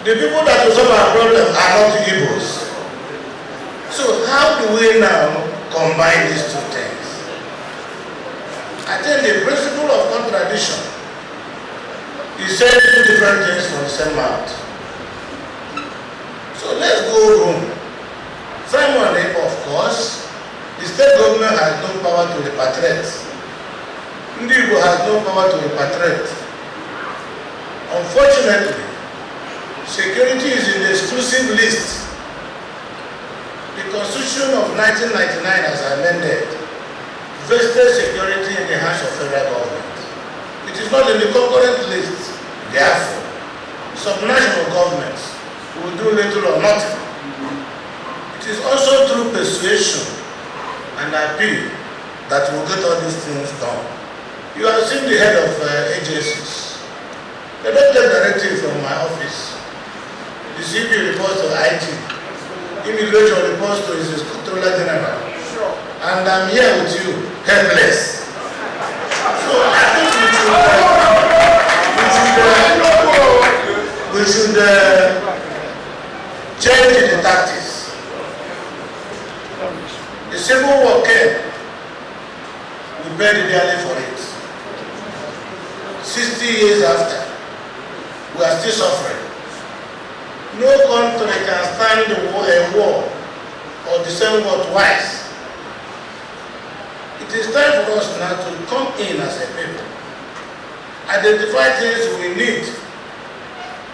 The people that will solve our problem are not Igbos. So how do we now combine these two things? I think the principle of contradiction is saying two different things from the same mouth. So let's go home. Simon Ekpa, of course, the state government has no power to repatriate. Ndi Igbo has no power to repatriate. Unfortunately, security is in the exclusive list. The Constitution of 1999 as amended vested security in the hands of federal government. It is not in the concurrent list. Therefore, subnational governments will do little or nothing. It is also through persuasion and appeal that will get all these things done. You have seen the head of agencies. They don't get directive from my office. The CP reports to IG. Immigration reports to his Controller General. And I'm here with you, helpless. So I think we should change the tactics. The Civil War came, we paid dearly for it. 60 years after, we are still suffering. No country can stand a war or the same war twice. It is time for us now to come in as a people. Identify things we need.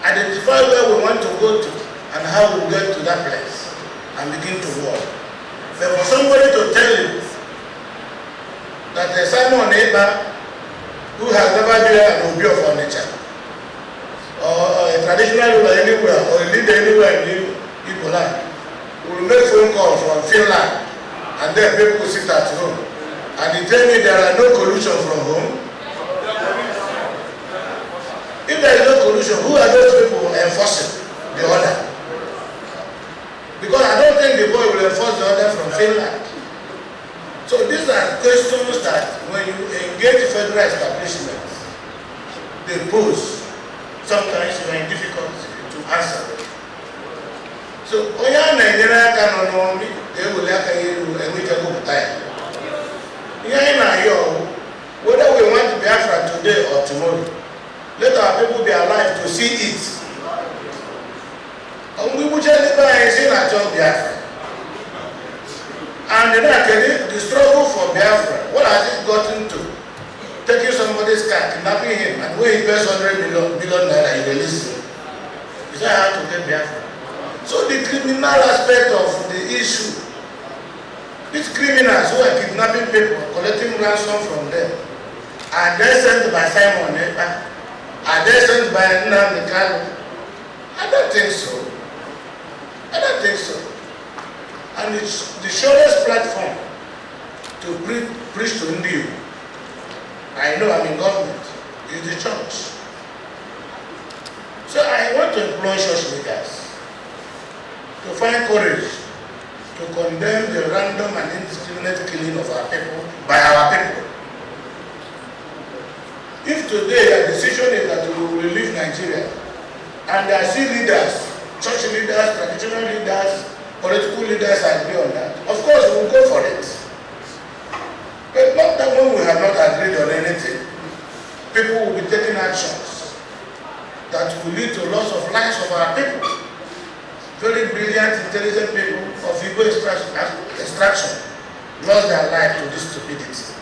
Identify where we want to go to and how we get to that place and begin to work. But for somebody to tell you that a Simon Ekpa who has never been an Obi of furniture, or a traditional ruler anywhere, or a leader anywhere in Igbo land, will make phone calls from Finland and then people sit at home. And he tell me there are no collusion from home. If there is no collusion, who are those people enforcing the order? Because I don't think the boy will enforce the order from Finland. So these are questions that when you engage federal establishments, they pose. Sometimes you are in difficulty to answer. So, Oyana and Yanaka no me, they will like you and we can go time. Yana, yo, whether we want to be Biafra today or tomorrow, let our people be alive to see it. And we will just live and see our job Biafra. And then the struggle for Biafra, what has it gotten to? Taking somebody's car, kidnapping him, and when he pays 100 million naira, you release him. Is that how to get Biafra? So the criminal aspect of the issue, these criminals who are kidnapping people, collecting ransom from them, are they sent by Simon Ekpa? Are they sent by Nnamdi Kanu? I don't think so. I don't think so. And it's the surest platform to preach to Ndiu. I know I'm in government. It's the church. So I want to employ church leaders to find courage to condemn the random and indiscriminate killing of our people by our people. If today the decision is that we will leave Nigeria, and there are still leaders, church leaders, traditional leaders, political leaders agree on that, of course we will go for it. But not that when we have not agreed on anything, people will be taking actions that will lead to loss of lives of our people. Very brilliant, intelligent people of Igbo extraction lost their life to this stupidity.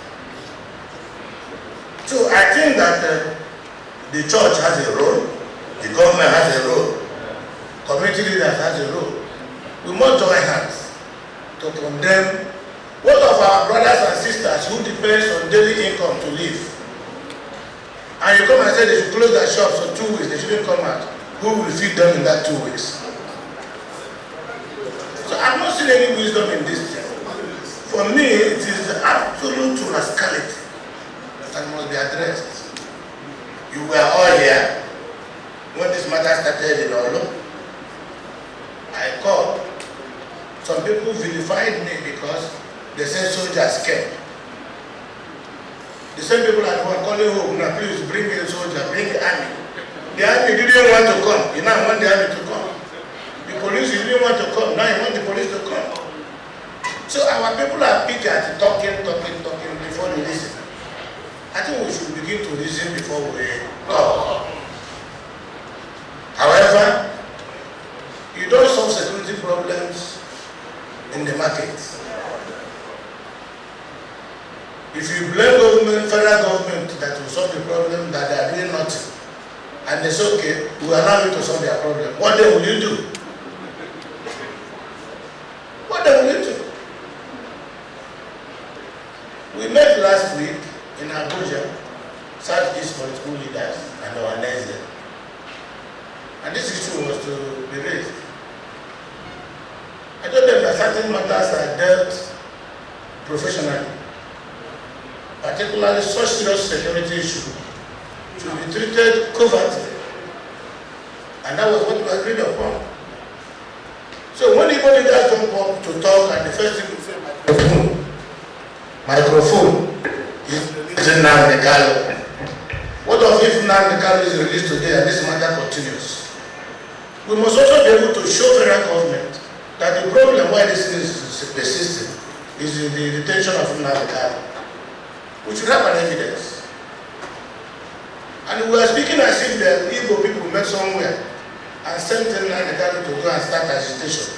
So I think that the church has a role, the government has a role, community leaders has a role. We must join hands to condemn what of our brothers and sisters who depends on daily income to live. And you come and say they should close their shops for 2 weeks, they shouldn't come out. Who will feed them in that 2 weeks? So I've not seen any wisdom in this thing. For me, it is absolute rascality that must be addressed. You were all here when this matter started in Olo. I called. Some people vilified me because they said soldiers came. The same people that were calling home, now please bring a soldier, bring the army. The army didn't want to come. You now want the army to come. The police didn't want to come. Now you want the police to come. So our people are picky at talking before they listen. I think we should begin to listen before we talk. However, you don't solve security problems in the market. If you blame government, federal government that will solve the problem, that they are doing nothing, and they say, okay, we allow you to solve their problem, what then will you do? What then will you do? We met last week in Abuja, Southeast political leaders and our NESE. And this issue was to be raised. I told them that certain matters are dealt professionally. Particularly such serious security issue should be treated covertly. And that was what we agreed upon. So when anybody does jump up to talk and the first thing we say, microphone is releasing Nnamdi Kanu. What if Nnamdi Kanu is released today and this matter continues? We must also be able to show federal government that the problem why this is persisting is in the detention of Nnamdi Kanu. We should have an evidence. And we are speaking as if the Igbo people met somewhere and sent Nnamdi Kanu to go and start agitation.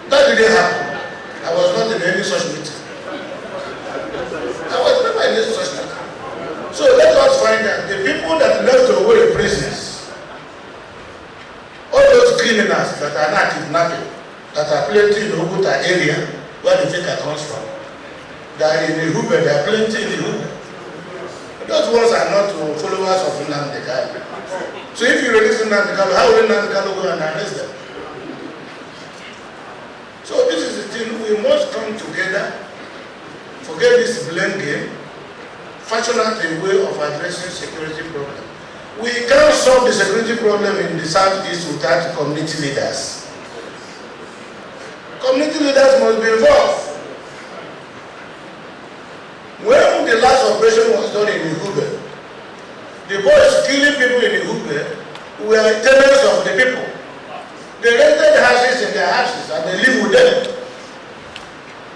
That didn't happen. I was not in any such meeting. I was never in any such meeting. So let us find out the people that left the Owerri prisons, all those criminals that are not kidnapping, that are plenty in the Oguta area where the figure comes from. They are in the Hube, they are plenty in the Hube. Those ones are not followers of Nnamdi Kanu. So if you release Nnamdi Kanu, how will Nnamdi Kanu go and arrest them? So this is the thing, we must come together, forget this blame game, fashion out a way of addressing security problem. We can't solve the security problem in the Southeast without community leaders. Community leaders must be involved. When the last operation was done in Ihube, the boys killing people in Ihube were tenants of the people. They rented houses in their houses and they live with them.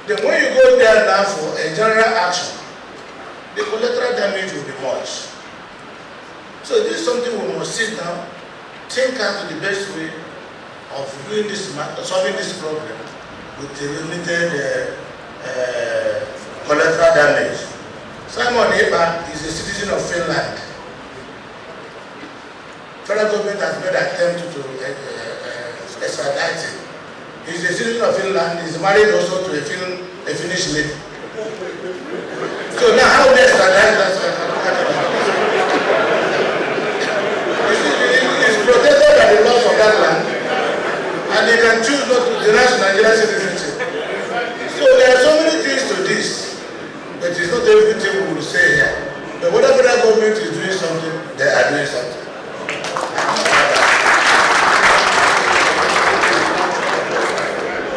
Then when you go there now for a general action, the collateral damage will be much. So this is something we must sit down, think out the best way of doing this, solving this problem with the limited collateral damage. Simon Eber is a citizen of Finland. Federal government has made an attempt to extradite him. He's a citizen of Finland. He's married also to a Finnish lady. So now how they extradite that? He's protected by the laws of that land, and they can choose not to denounce Nigerian citizenship. So there are so many things to this, but it's not everything we will say here. But whatever that government is doing something, they are doing something.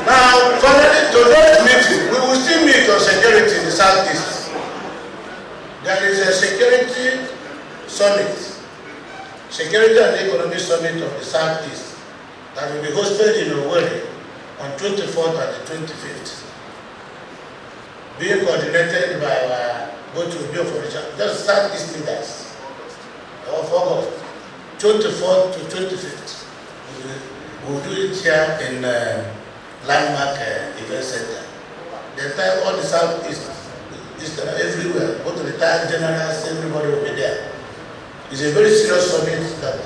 Now, finally, today's meeting, we will still meet on security in the Southeast. There is a security summit, security and economic summit of the Southeast that will be hosted in Owerri on 24th and the 25th. Being coordinated by our go-to just Southeast leaders of August, 24th to 25th. We'll do it here in Landmark Event Center. The entire, all the Southeast, everywhere, both the retired generals, everybody will be there. It's a very serious summit that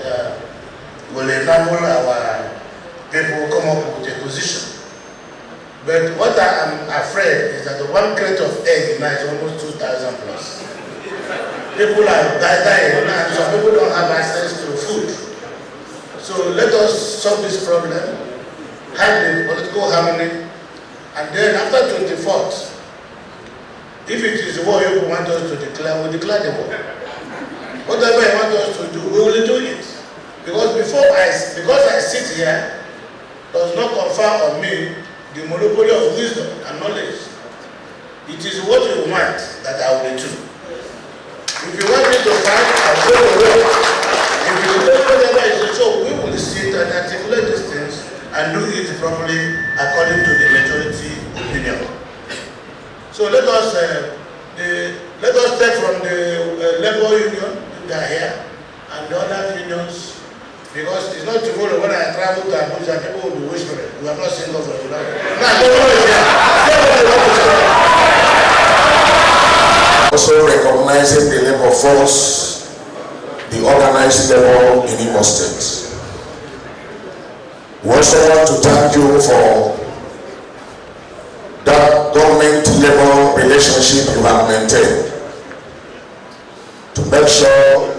will enable our people come up with a position. But what I am afraid is that the one crate of egg now is almost 2,000 plus. People are dying and some people don't have access to food. So let us solve this problem, have the political harmony, and then after 24th, if it is war you want us to declare, we declare the war. Whatever you want us to do, we will do it. Because because I sit here, does not confer on me the monopoly of wisdom and knowledge. It is what you want that I will do. If you want me to fight, I'll go away. If you don't whatever it is, so we will sit and articulate these things and do it properly according to the majority opinion. So let us take from the labor union, they are here, and the other unions, because it's not tomorrow when I travel to Abuja, people will be whispering, we have not seen God for tonight. Also recognizing the labor force, the organized labor in Imo State. We also want to thank you for that government-labor relationship you have maintained to make sure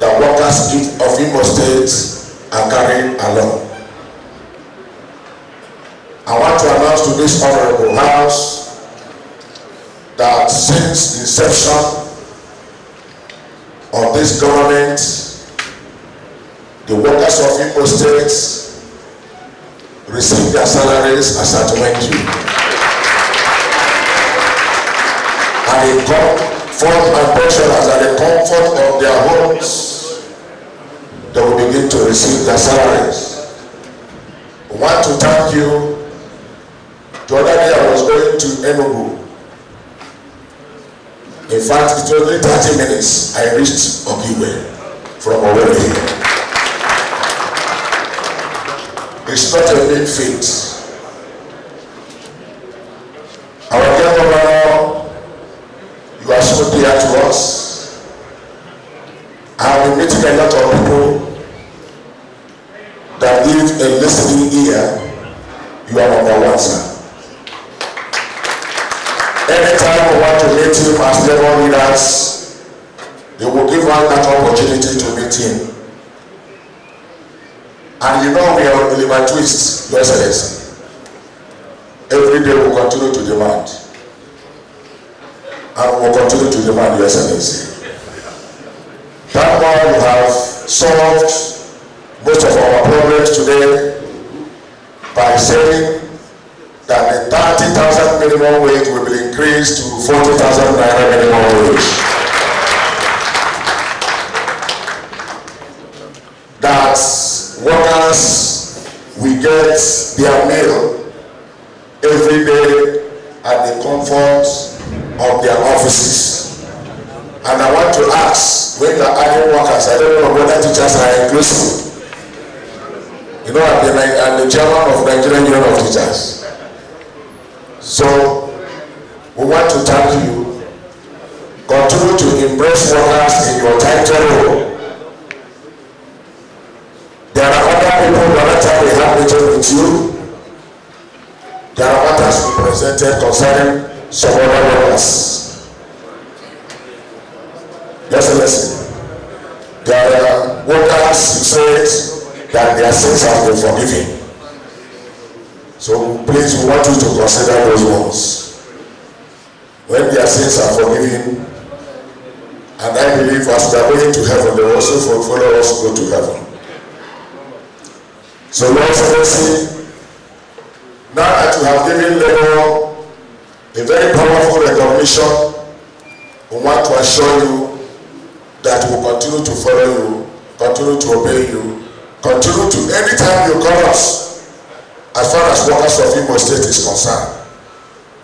that workers of Imo State are carried along. I want to announce to this honorable house that since inception of this government, the workers of Imo State receive their salaries as at Wednesday. And they come forth and pensioners at the comfort of their homes, they will begin to receive their salaries. I want to thank you. The other day I was going to Enugu. In fact, it was only 30 minutes I reached Ogiwe from Owerri. It's not a big feat. Our dear governor, you are so dear to us. I have been meeting a lot of people that give a listening ear. You are number one, sir. Anytime we want to meet him as labor leaders, they will give us that opportunity to meet him. And you know we are on Oliver Twist, Your Excellency. Every day we will continue to demand. And we will continue to demand, Your Excellency. That one you have solved most of our problems today by saying that the 30,000 minimum wage will be increased to 40,000 naira minimum wage. That workers we get their meal every day at the comfort of their offices. And I want to ask, when you are adding workers, I don't know whether teachers are inclusive. You know, I'm the chairman of Nigerian Union of Teachers. So, we want to thank you. Continue to embrace workers in your title. There are other people the other time we have meeting with you. There are matters we presented concerning some other workers. Just listen. There are workers who said that their sins have been forgiven. So please, we want you to consider those ones. When their sins are forgiven, and I believe as they are going to heaven, they will also follow us go to heaven. So Lord Excellency, now that you have given Labour a very powerful recognition, we want to assure you that we will continue to follow you, continue to obey you, continue to, anytime you call us, as far as workers of Imo State is concerned,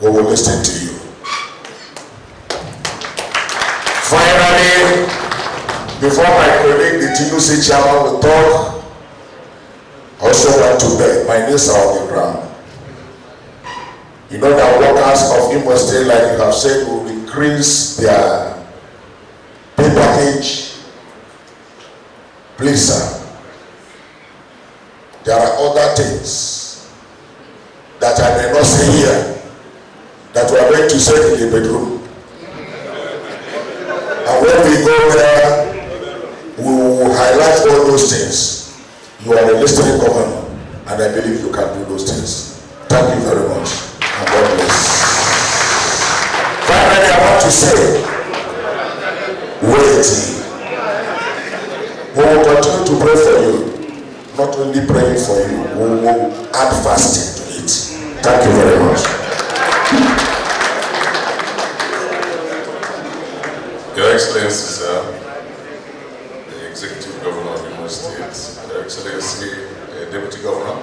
we will listen to you. Finally, before my colleague, the TUC chairman, will talk, I also want to beg, my knees are on the ground. You know that workers of Imo State, like you have said, will increase their pay package. Please, sir, there are other things that I may not say here that we are going to say in the bedroom. And when we go there, we will highlight all those things. You are a listening governor, and I believe you can do those things. Thank you very much, and God bless. Finally, I want to say, wait. We will continue to pray for you, not only praying for you, we will add fasting to it. Thank you very much. Your Excellency, sir, the Executive Governor of Imo State, Your Excellency, the Deputy Governor,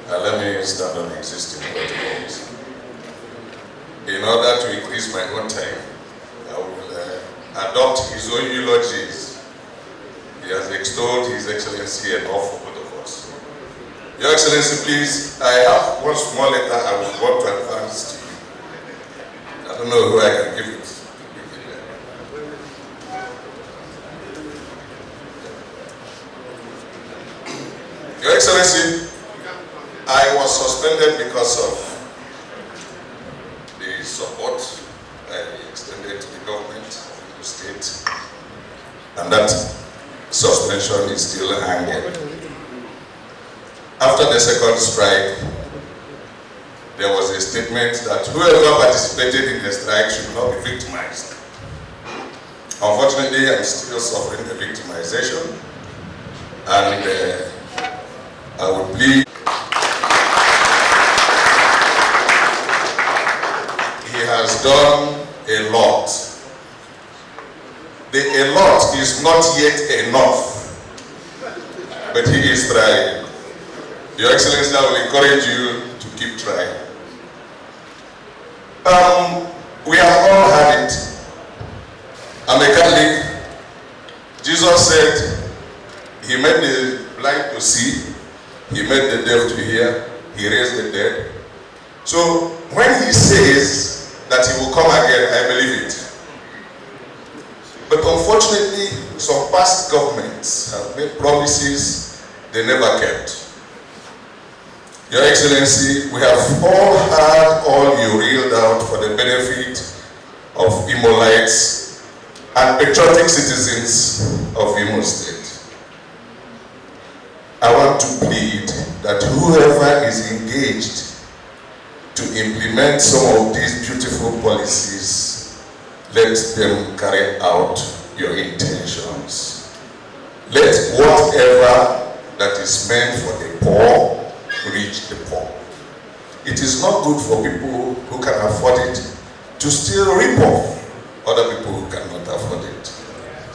let me stand on the existing protocols. In order to increase my own time, I will adopt his own eulogies. He has extolled His Excellency enough for both of us. Your Excellency, please, I have one small letter I would want to advance to you. I don't know who I can give it. Your Excellency, I was suspended because of the support I extended to the government of the state, and that suspension is still hanging. After the second strike, there was a statement that whoever participated in the strike should not be victimized. Unfortunately, I'm still suffering the victimization, and I would plead. He has done a lot. The a lot is not yet enough, but he is trying. Your Excellency, I will encourage you to keep trying. We have all had it. I'm a Catholic. Jesus said he made the blind to see, he made the deaf to hear, he raised the dead. So when he says that he will come again, I believe it. But unfortunately, some past governments have made promises they never kept. Your Excellency, we have all heard all you reeled out for the benefit of Imolites and patriotic citizens of Imo State. I want to plead that whoever is engaged to implement some of these beautiful policies, let them carry out your intentions. Let whatever that is meant for the poor reach the poor. It is not good for people who can afford it to still rip off other people who cannot afford it.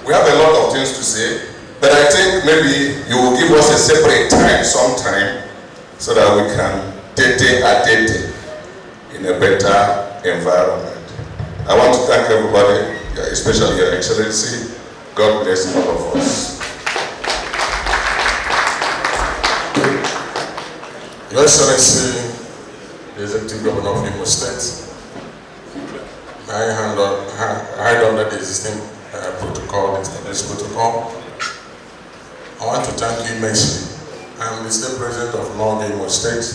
We have a lot of things to say, But I think maybe you will give us a separate time sometime so that we can date in a better environment. I want to thank everybody, especially Your Excellency. God bless all of us. Your Excellency, the Executive Governor of Imo State, I hand under the existing protocol, the established protocol. I want to thank you immensely. I am the State President of North Imo State,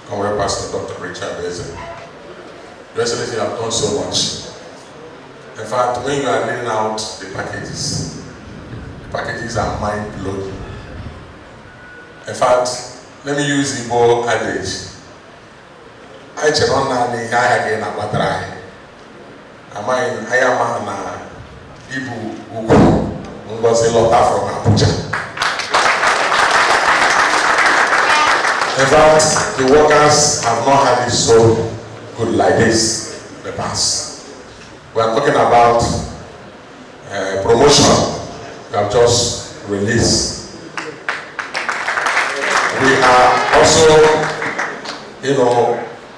Comrade Pastor Dr. Richard Eze. Your Excellency, you have done so much. In fact, when you are laying out the packages are mind-blowing. In fact, let me use Igbo adage. I cannot nani again about am I am na Ibu Ugu Ngozi Lota from Abuja. In fact, the workers have not had it so good like this in the past. We are talking about promotion we have just released. We are also,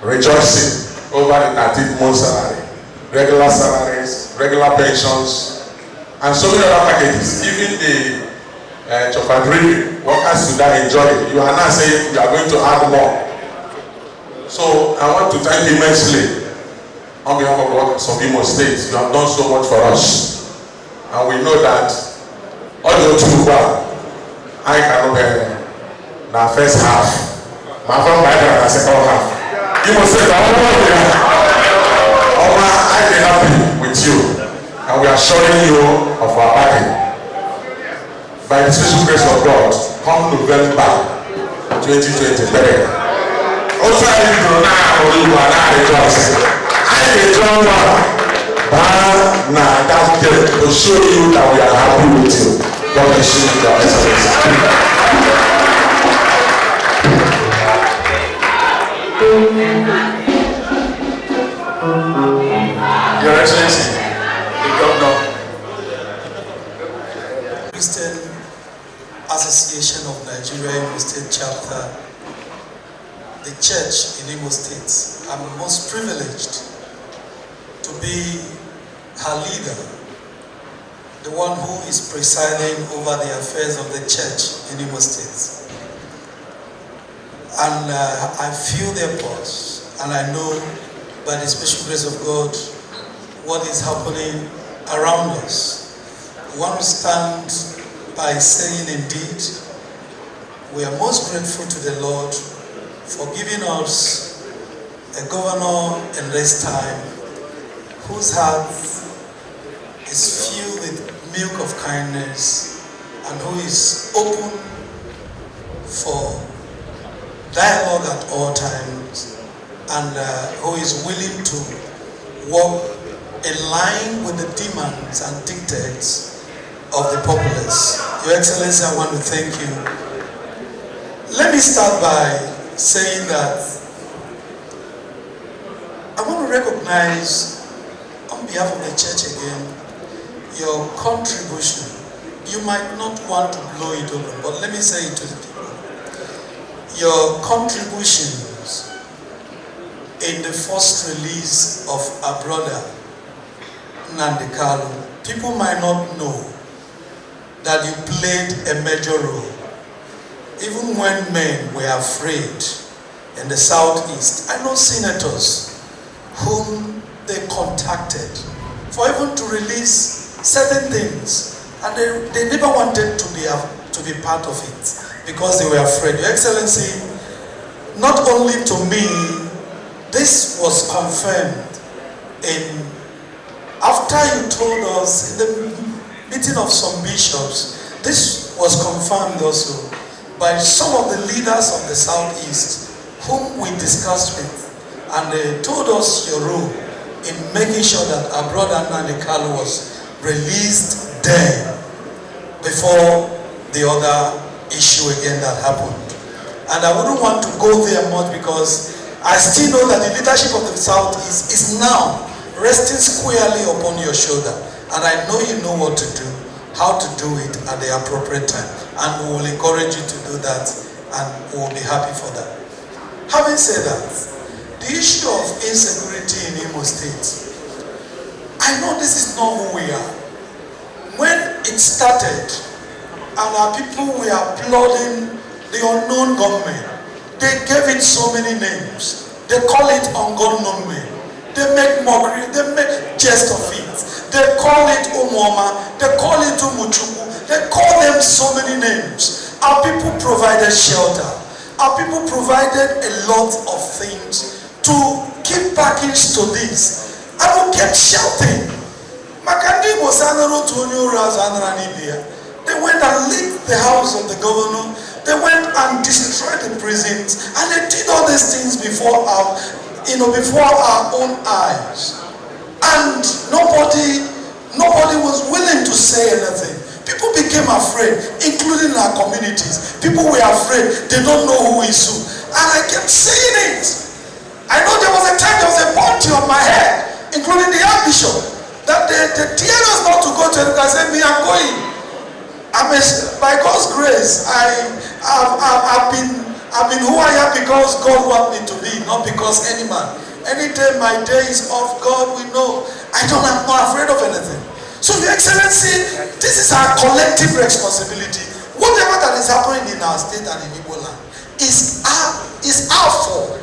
rejoicing over the 13th month salary, regular salaries, regular pensions, and so many other packages. Even the Chofadri workers should enjoy it. You are now saying you are going to add more. So I want to thank you immensely on behalf of the workers of Imo State. You have done so much for us. And we know that all the Tuba, I cannot bear the first half. My friend by the second half. Imo State, I'm happy with you. And we are assuring you of our backing. By the special grace of God, come November 2023. Also, I need to know you are not rejoicing. I enjoy that to show you that we are happy with you. God bless you, Your Excellency. Your Excellency, the Governor. Christian Association of Nigeria Imo State Chapter, the church in Imo State. I'm most privileged to be her leader, the one who is presiding over the affairs of the church in Imo State. And I feel their pulse, and I know by the special grace of God what is happening around us. We want to stand by saying indeed, we are most grateful to the Lord for giving us a governor in this time whose heart is filled with milk of kindness and who is open for dialogue at all times and who is willing to work in line with the demands and dictates of the populace. Your Excellency, I want to thank you. Let me start by saying that I want to recognize on behalf of the church again your contribution. You might not want to blow it open, but let me say it to the people. Your contributions in the first release of our brother Nnamdi Kanu, people might not know that you played a major role. Even when men were afraid in the southeast, I know senators whom they contacted for even to release certain things, and they never wanted to be part of it because they were afraid. Your Excellency, not only to me, this was confirmed after you told us in the meeting of some bishops. This was confirmed also by some of the leaders of the southeast whom we discussed with, and they told us your role in making sure that our brother Nnamdi Kanu was released then before the other issue again that happened. And I wouldn't want to go there much because I still know that the leadership of the southeast is now resting squarely upon your shoulder, and I know you know what to do. how to do it at the appropriate time. And we will encourage you to do that, and we will be happy for that. Having said that, the issue of insecurity in Imo State, I know this is not who we are. When it started, and our people were applauding the unknown government, they gave it so many names. They call it unknown men. They make mockery, they make jest of it. They call it Umoma, they call it Umuchuku, they call them so many names. Our people provided shelter. Our people provided a lot of things to give package to this. And we kept shouting. Makandi was they went and lit the house of the governor. They went and destroyed the prisons, and they did all these things before our own eyes. And nobody was willing to say anything. People became afraid, including our communities. People were afraid. They don't know who is who. And I kept saying it. I know there was a time there was a bounty on my head, including the Archbishop, that they dared us not to go to it. I said, me, I'm going. By God's grace, I've been who I am because God wants me to be, not because any man. Any day my day is off, God will know. I'm not afraid of anything. So, Your Excellency, this is our collective responsibility. Whatever that is happening in our state and in Igbo land is our fault.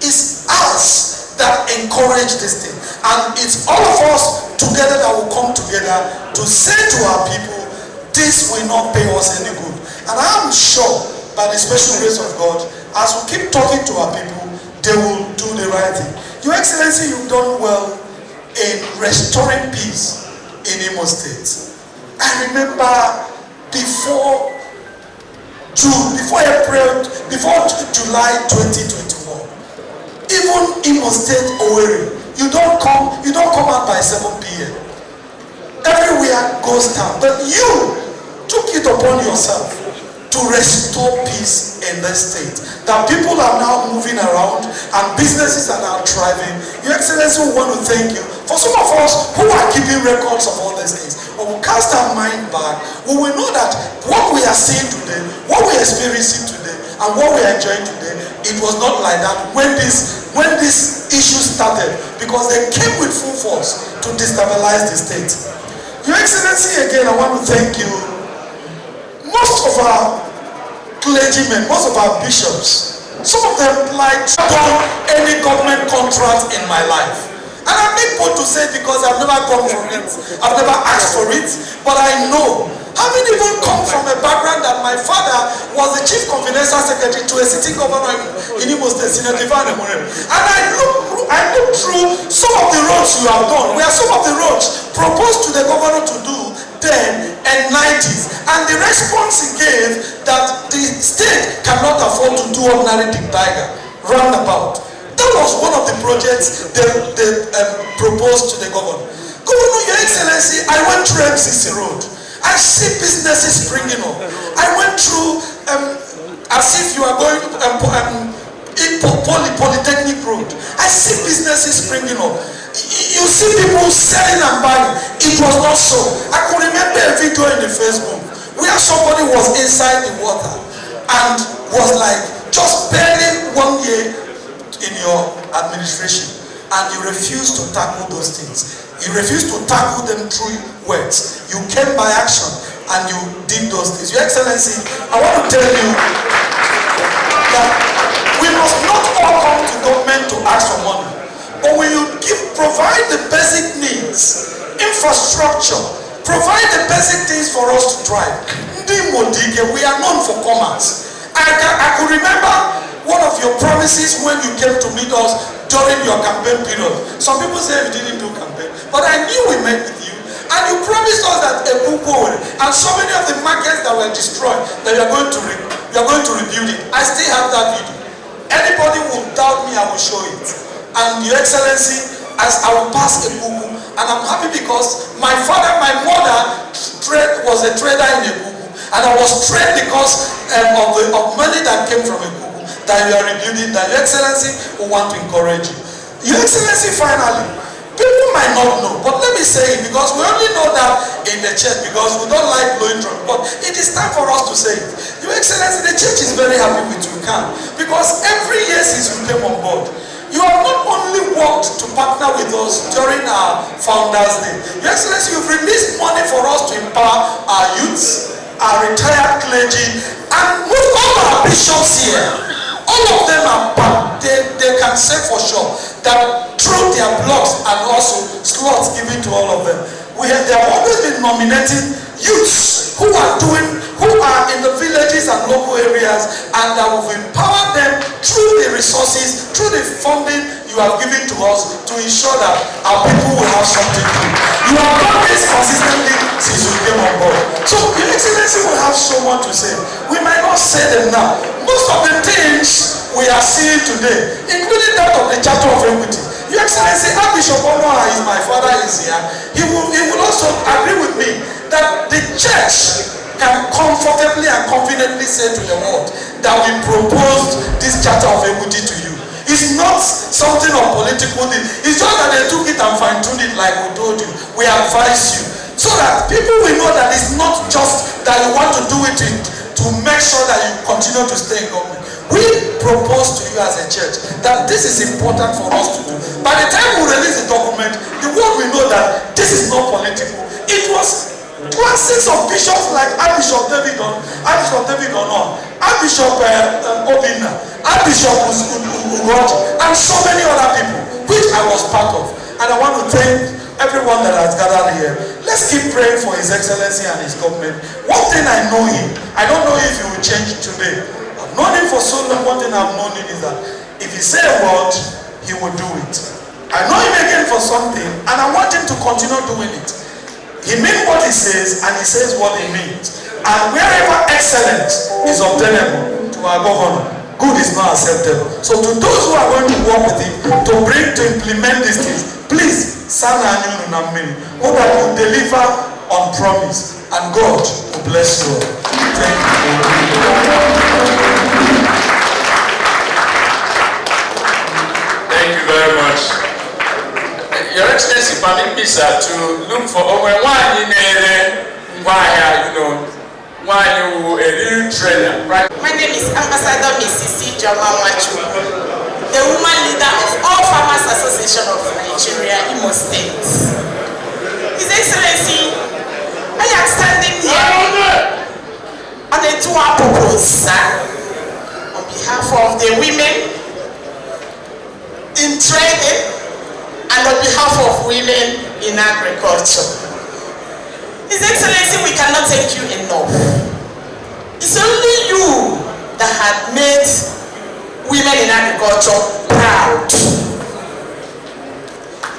It's us that encourage this thing. And it's all of us together that will come together to say to our people, this will not pay us any good. And I am sure, by the special grace of God, as we keep talking to our people, they will do the right thing. Your Excellency, you've done well in restoring peace in Imo State. I remember before July 2021, even Imo State Owerri, you don't come out by 7 p.m. Everywhere goes down. But you took it upon yourself to restore peace in this state. That people are now moving around and businesses are now thriving. Your Excellency, we want to thank you. For some of us who are keeping records of all these things, when we cast our mind back, we will know that what we are seeing today, what we are experiencing today, and what we are enjoying today, it was not like that when this issue started, because they came with full force to destabilize the state. Your Excellency, again, I want to thank you. Most of our clergymen, most of our bishops, some of them like done any government contract in my life. And I'm able to say because I've never gone for it, I've never asked for it, but I know, having even come from a background that my father was the chief confidential secretary to a sitting governor in Imo State, Senator Ivan Emurem. And I looked through some of the roads you have done, where some of the roads proposed to the governor to do then N90s, and the response he gave that the state cannot afford to do ordinary tiger roundabout. That was one of the projects they proposed to the governor. Governor, Your Excellency, I went through MCC Road. I see businesses springing up. I went through as if you are going Polytechnic Road. I see businesses springing up. You see people selling and buying. It was not so. I could remember a video in the Facebook where somebody was inside the water and was like just barely 1 year in your administration, and you refused to tackle those things. You refused to tackle them through words. You came by action and you did those things. Your Excellency, I want to tell you that we must not all come to government to ask for money. But when you provide the basic needs, infrastructure, provide the basic things for us to thrive. We are known for commerce. I could remember one of your promises when you came to meet us during your campaign period. Some people say you didn't do campaign, but I knew we met with you. And you promised us that and so many of the markets that were destroyed, that you are going to rebuild it. I still have that video. Anybody who doubt me, I will show it. And Your Excellency, as I will pass a buku, and I'm happy because my mother was a trader in a buku, and I was trained because of money that came from a buku that you are rebuilding. That Your Excellency, we want to encourage you. Your Excellency, finally, people might not know, but let me say it because we only know that in in the church because we don't like blowing drum, but it is time for us to say it. Your Excellency, the church is very happy with you, because every year since you came on board, you have not only worked to partner with us during our Founders Day. Your Excellency, you've released money for us to empower our youths, our retired clergy, and most all our bishops here. All of them are they can say for sure that through their blogs and also slots given to all of them, they have always been nominating youths who are in the villages and local areas, and that will empower them through the resources, through the funding you have given to us to ensure that our people will have something to do. You have done this consistently since you came on board. So Your Excellency will have so much to say. We might not say them now. Most of the things we are seeing today, including that of the Charter of Equity. Your Excellency, Archbishop Onoha is my father is here. He will also agree with me that the church can comfortably and confidently say to the world that we proposed this Charter of Equity to you. It's not something of political thing. It's just that they took it and fine-tuned it like we told you. We advise you. So that people will know that it's not just that you want to do it to make sure that you continue to stay in government. We propose to you as a church that this is important for us to do. By the time we release the document, the world will know that this is not political. It was classes of bishops like Archbishop David Ono, Archbishop Obina, Archbishop Uzodimma, and so many other people, which I was part of. And I want to thank everyone that has gathered here. Let's keep praying for His Excellency and his government. One thing I know him, I don't know if he will change today. I've known him for so long. One thing I've known him is that if he says a word, he will do it. I know him again for something, and I want him to continue doing it. He means what he says, and he says what he means. And wherever excellence is obtainable to our governor, good is not acceptable. So to those who are going to work with him to implement these things, please, hope that you deliver on promise, and God will bless you. Thank you. Thank you very much. Your Excellency, permit me, sir, to look for over one in why you a real trainer, right? My name is Ambassador Mrs. Jamawachu, the woman leader of all Farmers Association of Nigeria, Imo State. His Excellency, I am standing here on a dual purpose, sir, on behalf of the women in trading and on behalf of women in agriculture. His Excellency, we cannot thank you enough. It's only you that had made women in agriculture proud.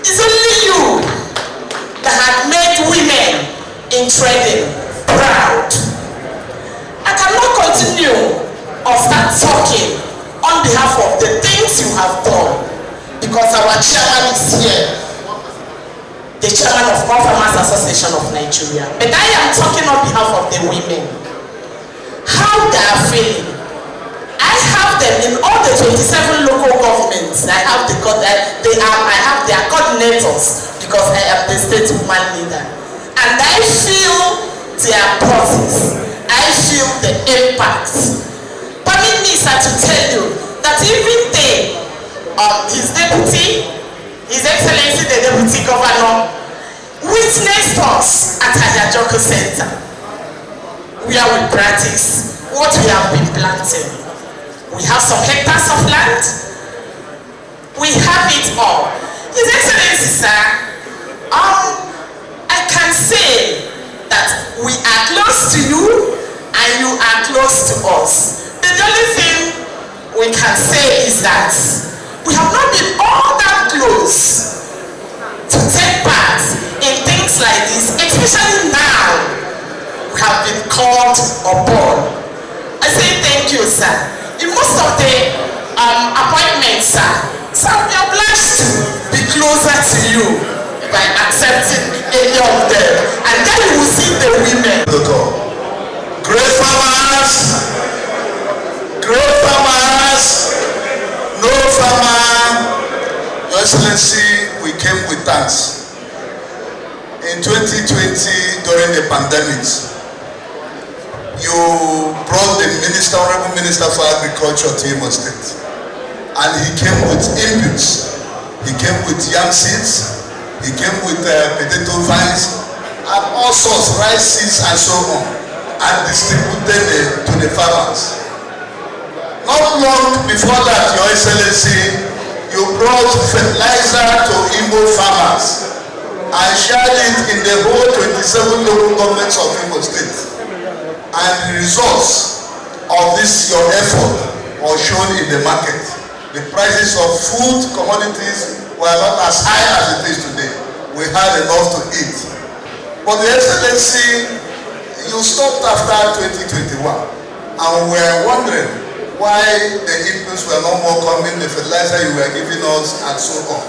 It's only you that had made women in trading proud. I cannot continue or start talking on behalf of the things you have done because our chairman is here, the chairman of all Farmers Association of Nigeria. But I am talking on behalf of the women. How they are feeling. I have them in all the 27 local governments. I have their coordinators because I am the state woman leader. And I feel their process. I feel the impact. Permit me, sir, to tell you that even his deputy, His Excellency the Deputy Governor, witnessed us at Ajajoko Center, where we practice what we have been planting. We have some hectares of land. We have it all. His Excellency, sir, I can say that we are close to you and you are close to us. The only thing we can say is that we have not been all that close to take part in things like this, especially now we have been called upon. I say thank you, sir. In most of the appointments, sir, we are blessed to be closer to you by accepting any of them. And then you will see the women. Great farmers, no farmer. Your Excellency, we came with thanks. in 2020 during the pandemic, you brought the Honorable Minister for Agriculture to Imo State, and he came with inputs. He came with yam seeds, he came with potato vines, and all sorts, rice seeds and so on, and distributed it to the farmers. Not long before that, Your Excellency, you brought fertilizer to Imo farmers and shared it in the whole 27 local governments of Imo State. And the results of this, your effort, was shown in the market. The prices of food commodities were not as high as it is today. We had enough to eat. But the Excellency, you stopped after 2021, and we were wondering why the inputs were no more coming, the fertilizer you were giving us, and so on.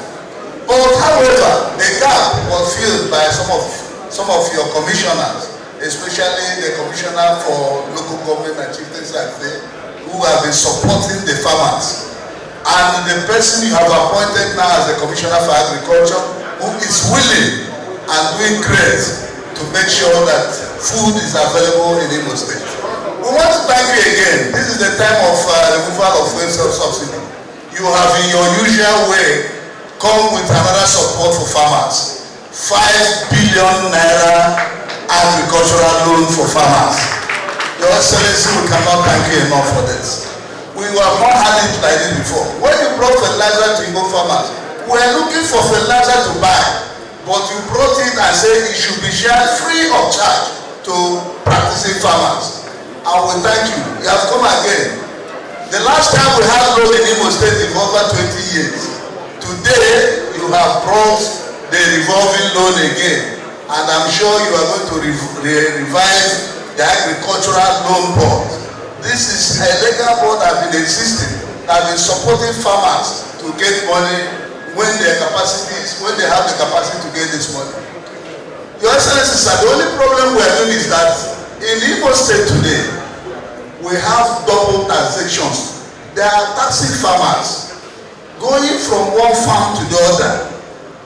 But however, the gap was filled by some of your commissioners, especially the Commissioner for Local Government and Chieftaincy Affairs, who have been supporting the farmers. And the person you have appointed now as the Commissioner for Agriculture, who is willing and doing great to make sure that food is available in Imo State. We want to thank you again. This is the time of removal of fuel subsidy. You have, in your usual way, come with another support for farmers. 5 billion naira agricultural loan for farmers. Your Excellency, we cannot thank you enough for this. We have not had it like this before. When you brought fertilizer to Igbo farmers, we were looking for fertilizer to buy, but you brought it and said it should be shared free of charge to practicing farmers. And we thank you. You have come again. The last time we had loan in Imo State is over 20 years. Today, you have brought the revolving loan again. And I'm sure you are going to revive the agricultural loan board. This is a legal board that has been existing, that has been supporting farmers to get money when they have the capacity to get this money. Your Excellency, sir, the only problem we are doing is that in Imo State today, we have double taxations. There are taxing farmers going from one farm to the other,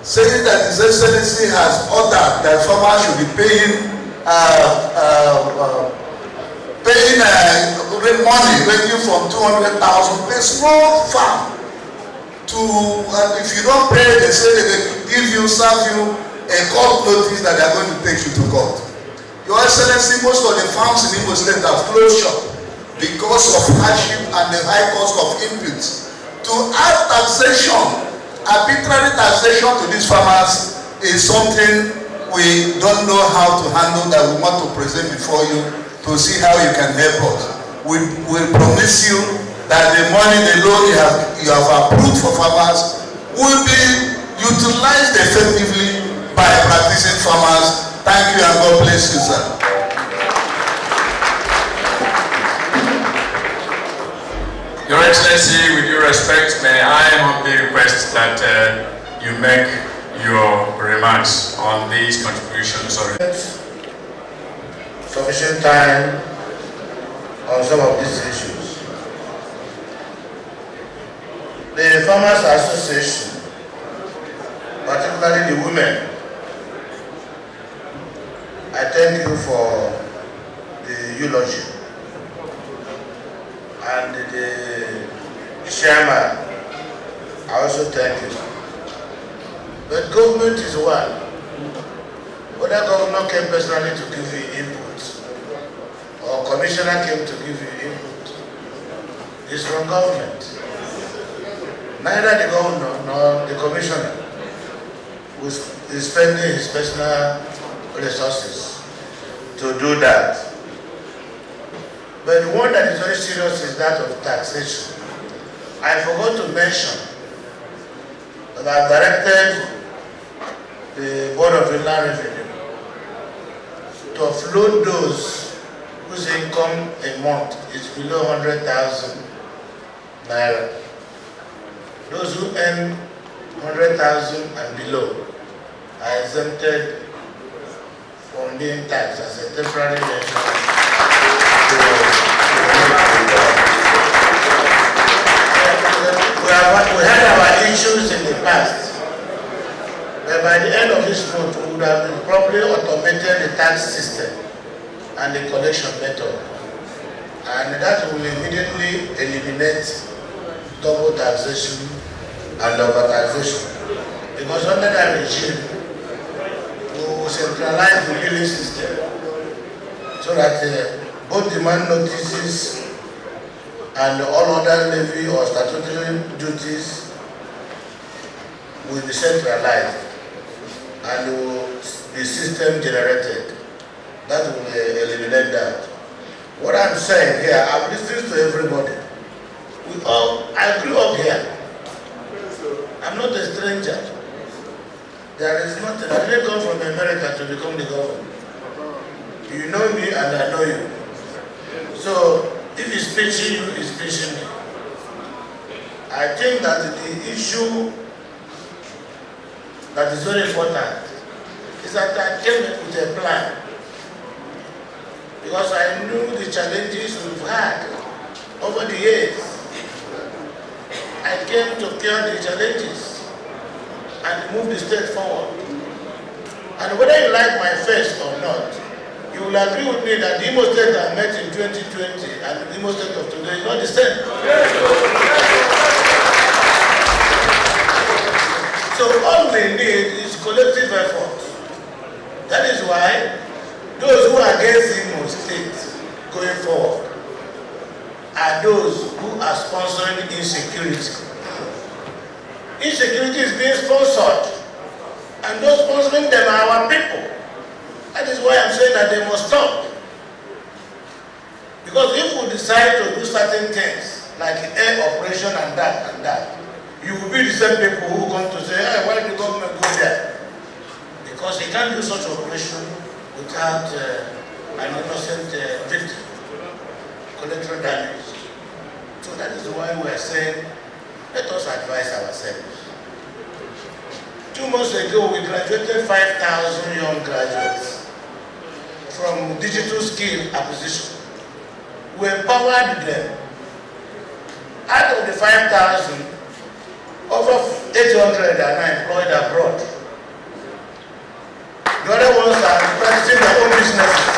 saying that His Excellency has ordered that farmers should be paying money ranging from 200,000 per small farm to, if you don't pay, they say they serve you a court notice that they are going to take you to court. Your Excellency, most of the farms in Imo State have closed shop because of hardship and the high cost of inputs. To add taxation, arbitrary taxation to these farmers is something we don't know how to handle, that we want to present before you to see how you can help us. We promise you that the money, the loan you have approved for farmers will be utilized effectively by practicing farmers. Thank you and God bless you, sir. Your Excellency, with due respect, may I humbly request that you make your remarks on these contributions. Sufficient time on some of these issues. The Farmers Association, particularly the women, I thank you for the eulogy. And the chairman, I also thank you. But government is one. Whether governor came personally to give you input, or commissioner came to give you input, is from government. Neither the governor nor the commissioner is spending his personal resources to do that. But the one that is very serious is that of taxation. I forgot to mention that I've directed the Board of Inland Revenue to offload those whose income a month is below 100,000 naira. Those who earn 100,000 and below are exempted from being taxed as a temporary measure. We had our issues in the past, but by the end of this month, we would have probably automated the tax system and the collection method. And that will immediately eliminate double taxation and over taxation. Because under that regime, we will centralize the billing system so that both demand notices and all other levy or statutory duties will be centralized and will be system generated. That will eliminate that. What I'm saying here, I've listened to everybody. I grew up here. I'm not a stranger. There is nothing. I didn't come from America to become the governor. You know me and I know you. So if he's pinching you, he's pinching me. I think that the issue that is very important is that I came with a plan. Because I knew the challenges we've had over the years. I came to cure the challenges and move the state forward. And whether you like my face or not, you will agree with me that the Imo State I met in 2020 and the Imo State of today is not the same. So all we need is collective effort. That is why those who are against Imo State going forward are those who are sponsoring insecurity. Insecurity is being sponsored, and those sponsoring them are our people. That is why I'm saying that they must stop. Because if we decide to do certain things, like air operation and that, you will be the same people who come to say, hey, why did the government go there? Because they can't do such operation without an innocent victim, collateral damage. So that is why we are saying, let us advise ourselves. 2 months ago, we graduated 5,000 young graduates from digital skill acquisition. We empowered them. Out of the 5,000, over 800 are now employed abroad. The other ones are practicing their own businesses.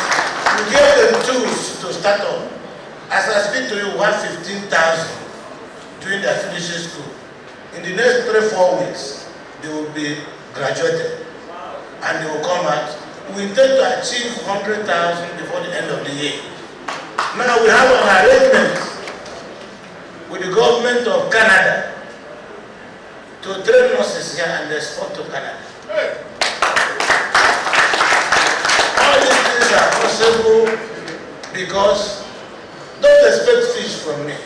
We gave them tools to start up. As I speak to you, we have 15,000 doing their finishing school. In the next 3-4 weeks, they will be graduated and they will come out. We intend to achieve 100,000 before the end of the year. Now we have an arrangement with the government of Canada to train nurses here and export to Canada. All these things are possible because don't expect fish from me.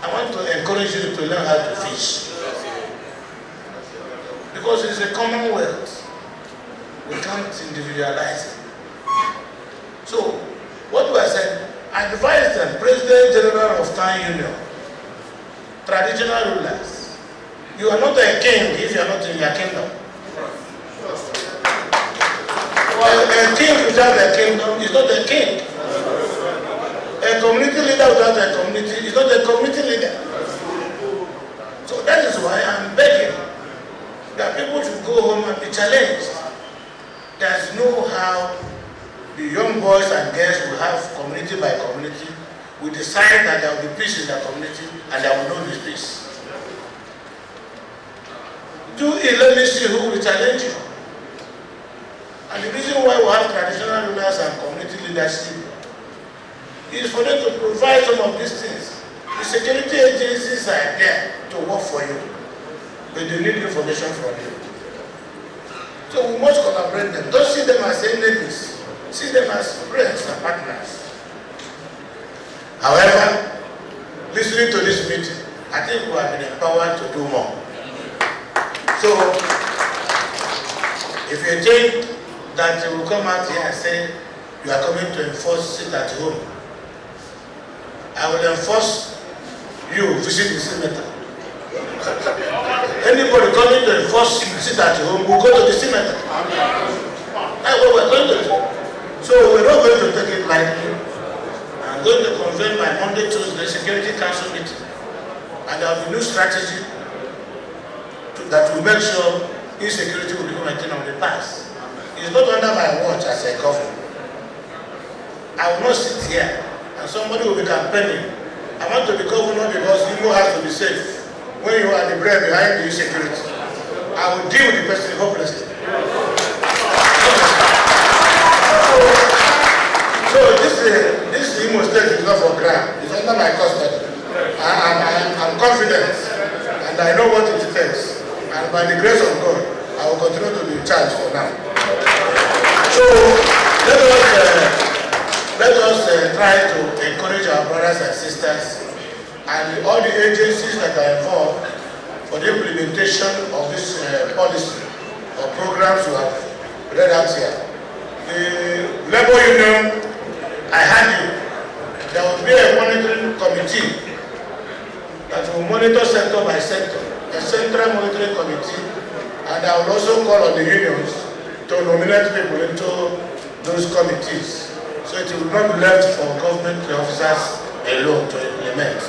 I want to encourage you to learn how to fish. Because it's a commonwealth. We can't individualize it. So, what do I say? I advise them, President General of Town Union, traditional rulers, you are not a king if you are not in your kingdom. Well, a king without a kingdom is not a king. A community leader without a community is not a community leader. So that is why I'm begging that people should go home and be challenged. There's no how the young boys and girls will have community by community. We decide that there will be peace in the community and there will not be peace. Do it, let me see who will challenge you. And the reason why we have traditional rulers and community leadership is for them to provide some of these things. The security agencies are there to work for you, but they need information from you. So we must collaborate them. Don't see them as enemies. See them as friends and partners. However, listening to this meeting, I think we have been empowered to do more. So, if you think that you will come out here and say you are coming to enforce sit at home, I will enforce you visit the cemetery. Anybody coming to enforce sit at home will go to the cemetery. That's what we're going to do. So we're not going to take it lightly. I'm going to convene by Monday, Tuesday Security Council meeting, and there will be new strategy that will make sure insecurity will become a thing of the past. It's not under my watch as a governor. I will not sit here and somebody will be campaigning. I want to be governor because Igbo has to be safe. When you are the brain behind the insecurity, I will deal with the person hopelessly. So this Imo State is not for grant. It's under my custody. I'm confident and I know what it takes. And by the grace of God, I will continue to be in charge for now. So let us try to encourage our brothers and sisters and all the agencies that are involved for the implementation of this policy or programs we have read out here. The labor union, I had you. There will be a monitoring committee that will monitor sector by sector, a central monitoring committee, and I will also call on the unions to nominate people into those committees. So it will not be left for government officers alone to implement.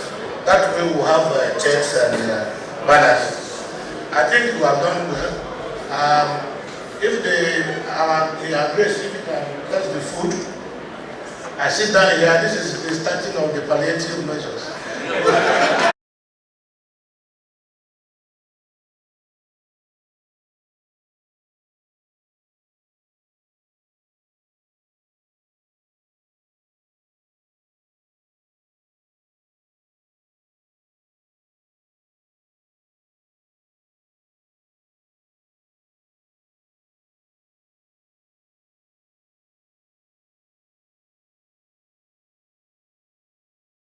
That way we will have checks and balances. I think we have done well. If the grace, if you can test the food, I sit down here, this is the starting of the palliative measures.